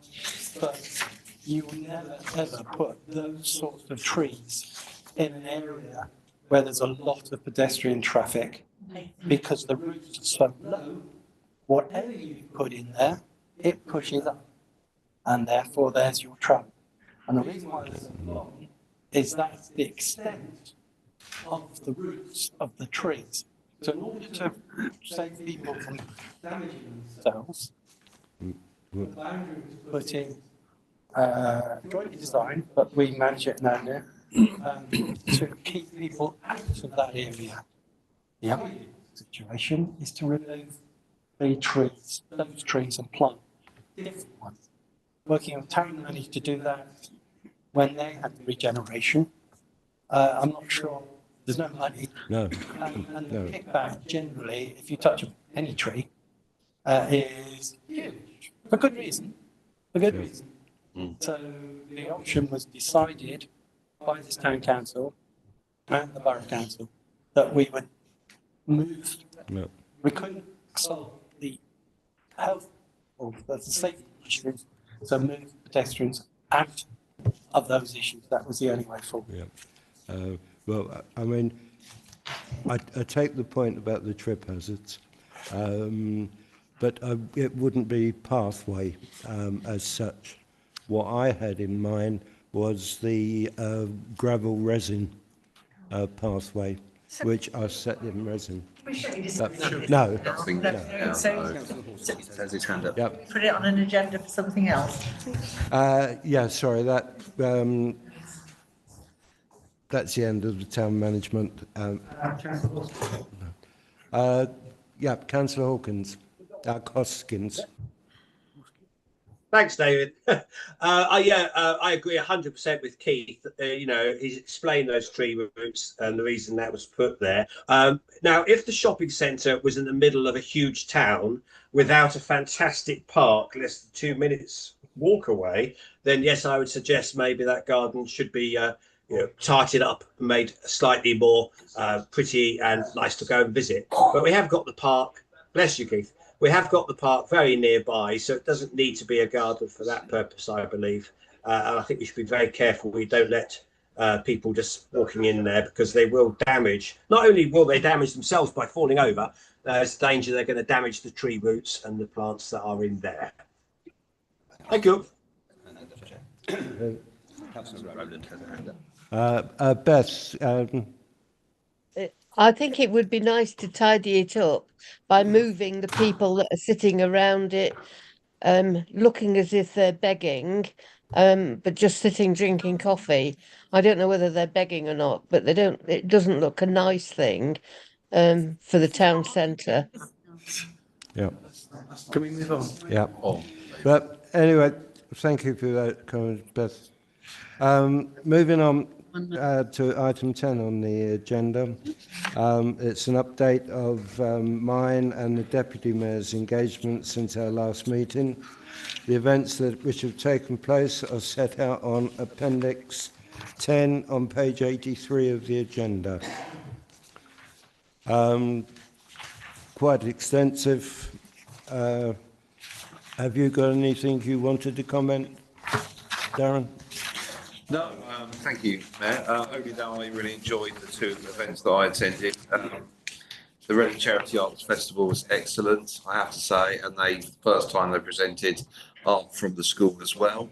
but you would never ever put those sorts of trees in an area where there's a lot of pedestrian traffic, because the roots are so low, whatever you put in there, it pushes up, and therefore there's your trouble. And the reason why it's so long is that's the extent of the roots of the trees. So in order to save people from damaging themselves, the boundary was put in jointly designed, but we manage it now to keep people out of that area. The other situation is to remove the trees, those trees, and plant different ones. Working on town managed to do that when they had the regeneration. I'm not sure, there's no money. No. And the kickback generally, if you touch any tree, is huge, for good reason, So the option was decided by this town council and the borough council that we would move. No. We couldn't solve the health or the safety issues, so move pedestrians out of those issues. That was the only way forward. Yeah. Well, I mean, I take the point about the trip hazards, but it wouldn't be pathway as such. What I had in mind was the gravel resin pathway, which I set in resin. No. Has his hand up. Yep. Put it on an agenda for something else. Yeah, sorry, that's the end of the town management. Yeah, Councillor Hawkins, Hoskins. Thanks, David. I agree 100% with Keith. He's explained those tree roots and the reason that was put there. Now, if the shopping centre was in the middle of a huge town without a fantastic park less than 2 minutes walk away, then yes, I would suggest maybe that garden should be tarted up and made slightly more pretty and nice to go and visit. But we have got the park. Bless you, Keith. We have got the park very nearby, so it doesn't need to be a garden for that purpose, I believe. And I think we should be very careful we don't let people just walking in there, because they will damage. Not only will they damage themselves by falling over, there's danger they're going to damage the tree roots and the plants that are in there. Thank you. Councillor Rowland has a hand up. Beth. I think it would be nice to tidy it up by moving the people that are sitting around it, looking as if they're begging, but just sitting drinking coffee. I don't know whether they're begging or not, but it doesn't look a nice thing for the town centre. Yeah. Can we move on? Yeah. But anyway, thank you for that comment, Beth. Moving on to item 10 on the agenda. It's an update of mine and the Deputy Mayor's engagement since our last meeting. The events which have taken place are set out on Appendix 10 on page 83 of the agenda. Quite extensive. Have you got anything you wanted to comment, Darren? No, thank you, Mayor. Only that I really enjoyed the two events that I attended. The Reading Charity Arts Festival was excellent, I have to say, and the first time they presented art from the school as well.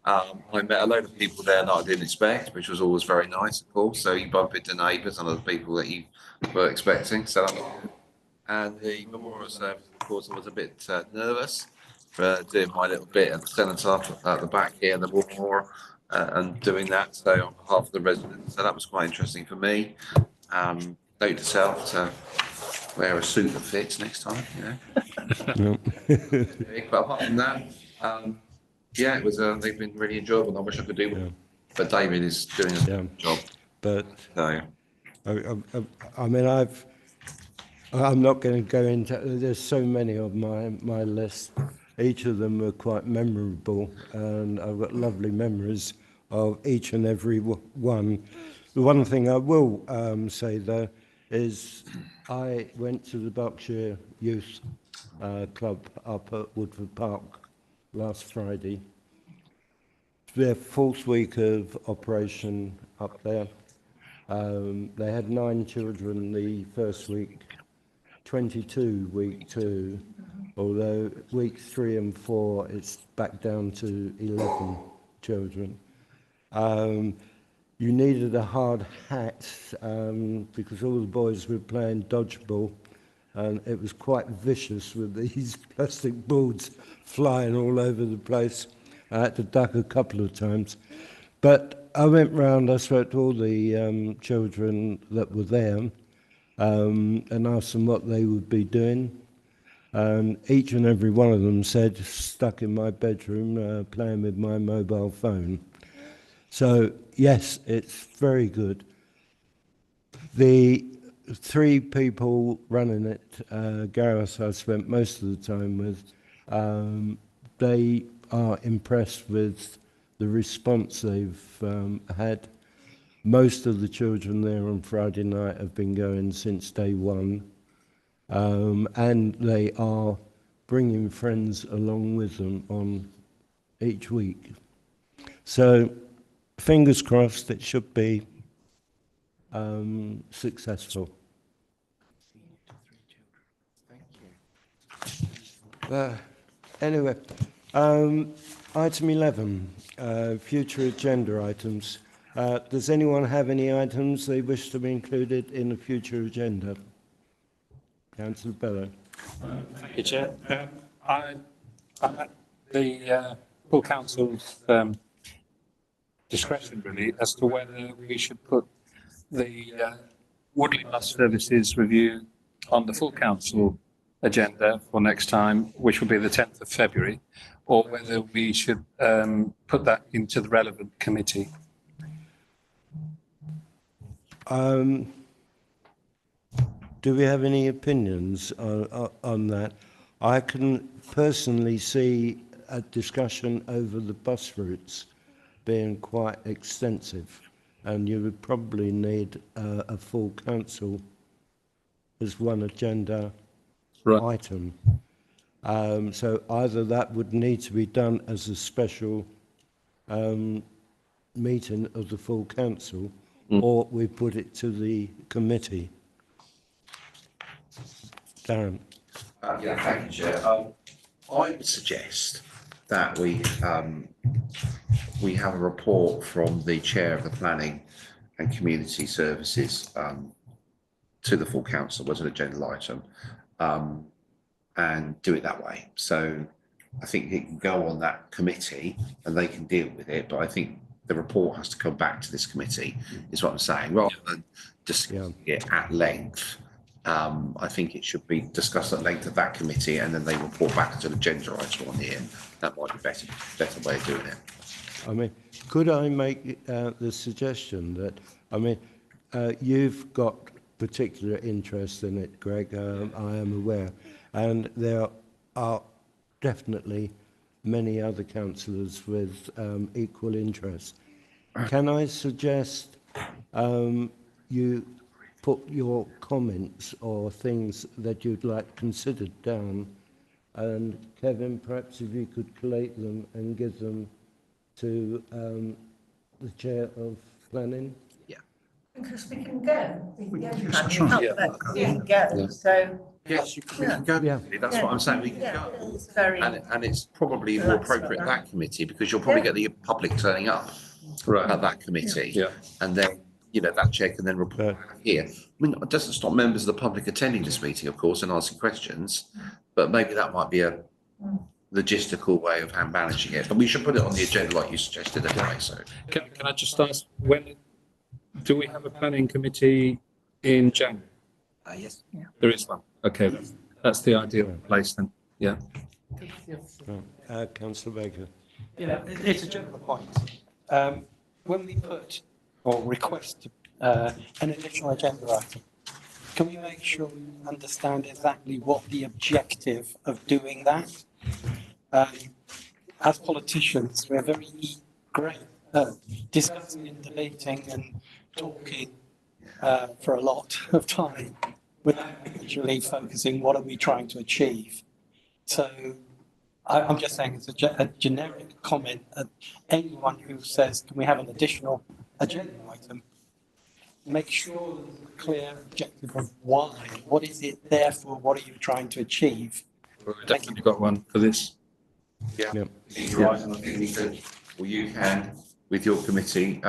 I met a load of people there that I didn't expect, which was always very nice, of course. So you bump into neighbours and other people that you were expecting. So that was good. And the memorial service, of course, I was a bit nervous for doing my little bit at the cenotaph at the back here, the memorial, and doing that. So on behalf of the residents, so that was quite interesting for me. Note to self to wear a suit that fits next time, you know. But apart from that, yeah, it was. They've been really enjoyable. And I wish I could do more, but David is doing a good job. But So, I mean, I'm not going to go into. There's so many of my list. Each of them are quite memorable, and I've got lovely memories of each and every one. The one thing I will say though is I went to the Berkshire Youth Club up at Woodford Park last Friday. Their fourth week of operation up there. They had 9 children the first week, 22 week 2, although week 3 and 4 it's back down to 11 children. You needed a hard hat because all the boys were playing dodgeball, and it was quite vicious with these plastic boards flying all over the place. I had to duck a couple of times. But I went round, I spoke to all the children that were there and asked them what they would be doing. Each and every one of them said, stuck in my bedroom playing with my mobile phone. So, yes, it's very good. The 3 people running it, Gareth, I spent most of the time with, they are impressed with the response they've had. Most of the children there on Friday night have been going since day 1, and they are bringing friends along with them on each week. So, fingers crossed, it should be successful. Anyway, item 11, future agenda items. Does anyone have any items they wish to be included in the future agenda? Councillor Bellow. Thank you, Chair. I'm at the full council's discretion really as to whether we should put the Woodley Bus Services review on the full council agenda for next time, which will be the 10th of February, or whether we should put that into the relevant committee. Do we have any opinions on that? I can personally see a discussion over the bus routes being quite extensive, and you would probably need a full council as one agenda item. So either that would need to be done as a special meeting of the full council, or we put it to the committee. Darren. Yeah, thank you, Chair. I would suggest that we have a report from the Chair of the Planning and Community Services to the full council as an agenda item, and do it that way. So I think it can go on that committee and they can deal with it, but I think the report has to come back to this committee, is what I'm saying, rather than discussing it at length. I think it should be discussed at length at that committee, and then they report back to the agenda item on here. That might be better way of doing it. I mean, could I make the suggestion that, I mean, you've got particular interest in it, Greg, I am aware, and there are definitely many other councillors with equal interest. Can I suggest you put your comments or things that you'd like considered down, and Kevin, perhaps if you could collate them and give them to the Chair of Planning? Because we can go. We can go. Sure. We can go. So Yes, we can go. Yeah. That's what I'm saying. We can Yeah, go. it's very. And it's probably more Relaxed appropriate about that committee because you'll probably Yeah. get the public turning up Right. at that committee. Yeah. And then, that chair can then report here. I mean, it doesn't stop members of the public attending this meeting, of course, and asking questions, but maybe that might be a logistical way of hand managing it. But we should put it on the agenda like you suggested anyway, so. Can I just ask, when do we have a planning committee in January? Yes. There is one. Okay, that's the ideal place then. Yeah. Councillor Baker. It's a general point. When we put or request an additional agenda item, can we make sure we understand exactly what the objective of doing that? As politicians, we're very great at discussing and debating and talking for a lot of time without actually focusing what are we trying to achieve. So I'm just saying it's a generic comment at anyone who says, can we have an additional agenda item? Make sure there's a clear objective of why. What is it there for? What are you trying to achieve? We've definitely got one for this. Yeah. Yep. You're right, and I think we could, or you can, with your committee,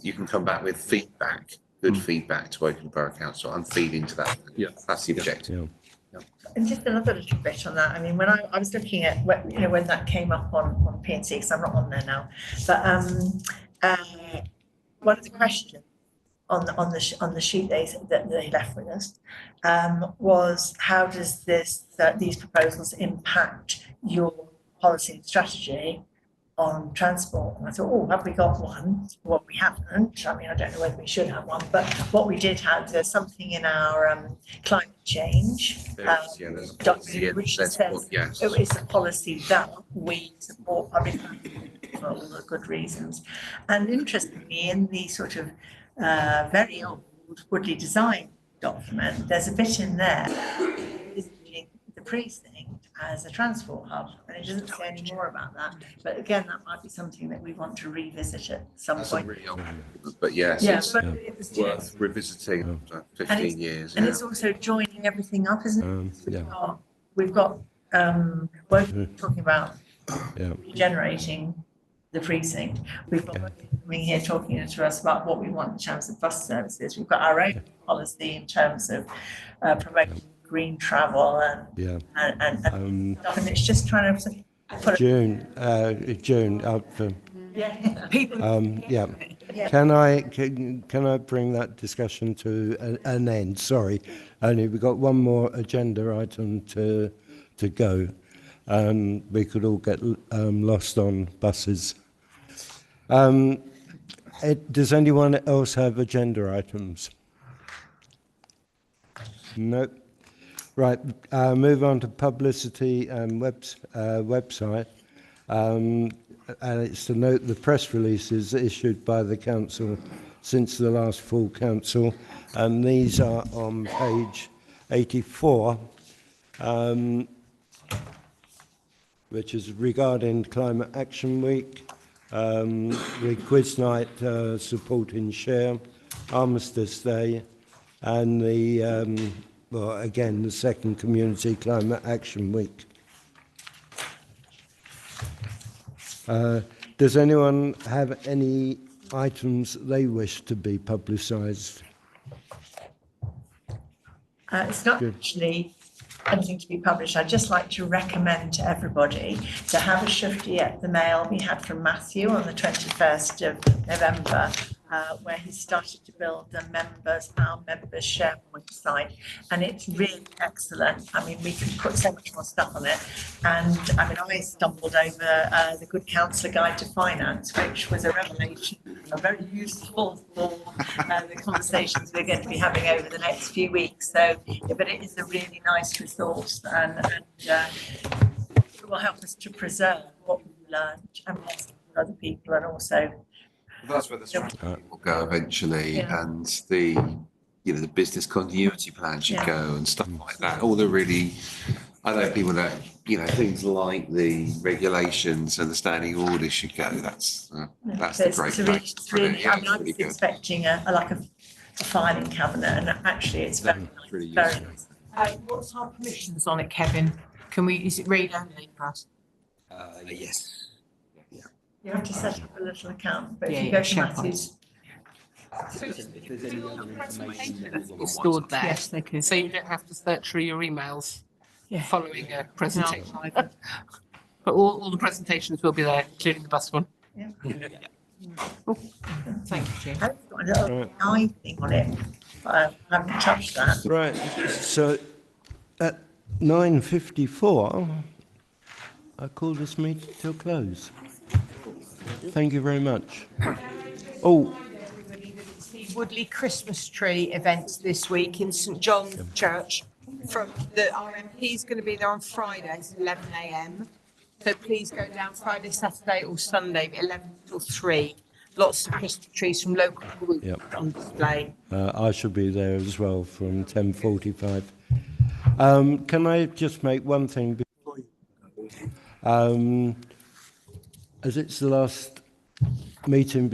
you can come back with feedback, good feedback to Woking Borough Council and feed into that. Yeah. That's the objective. And just another little bit on that. I mean, when I was looking at when that came up on P&C, because I'm not on there now, but one of the questions on the sheet that they left with us was how does these proposals impact your policy and strategy on transport? And I thought, oh, have we got one? Well, we haven't. I mean, I don't know whether we should have one, but what we did have, there's something in our climate change document which says it is a policy that we support public for all the good reasons. And interestingly, in the sort of very old Woodley design document, there's a bit in there visiting the precinct as a transport hub, and it doesn't say any more about that. But again, that might be something that we want to revisit at some point. Really old, but yes, Yeah, it's but it was worth revisiting after 15 years. And it's also joining everything up, isn't it? Yeah. We've got working talking about Yeah. regenerating the precinct. We've got coming here talking to us about what we want in terms of bus services. We've got our own policy in terms of promoting green travel and stuff, and it's just trying to put June, up for, people. yeah. Can I bring that discussion to an end? Sorry, only we've got one more agenda item to go. We could all get lost on buses. Does anyone else have agenda items? No. Right, move on to publicity and website. And it's to note the press releases issued by the council since the last full council, and these are on page 84, which is regarding Climate Action Week, the quiz night supporting Share, Armistice Day, and the well, again, the second Community Climate Action Week. Does anyone have any items they wish to be publicised? It's not actually anything to be published. I'd just like to recommend to everybody to have a shufti at the mail we had from Matthew on the 21st of November, where he started to build our members' SharePoint site, and it's really excellent. I mean, we can put so much more stuff on it, and I mean, I stumbled over the Good Councillor Guide to Finance, which was a revelation, very useful for the conversations we're going to be having over the next few weeks. So, but it is a really nice resource, and it will help us to preserve what we've learned and pass it to other people, and also. That's where the strategy will go eventually, and the the business continuity plan should go and stuff like that. All the really, I know people that things like the regulations and the standing orders should go. That's the great place to put it. I mean, I was expecting a filing cabinet, and actually, it's very nice. Very nice. What's our permissions on it, Kevin? Is it read only for us? Yes. You have to set up a little account, but Yeah, if you yeah, go to SharePoint. Matthew's, It's stored there. Yes, they could. So you don't have to search through your emails Yeah. following a presentation either. But all the presentations will be there, including the bus one. Thank you, Jim. I've got a little eye thing on it, but I haven't touched that. Right, so at 9:54, I call this meeting to a close. Thank you very much. Oh, The Woodley Christmas tree events this week in St John Church. From the RMP is going to be there on Fridays, 11 a.m. So please go down Friday, Saturday, or Sunday, 11 till 3. Lots of Christmas trees from local groups Yep. on display. I shall be there as well from 10:45. Can I just make one thing? As it's the last meeting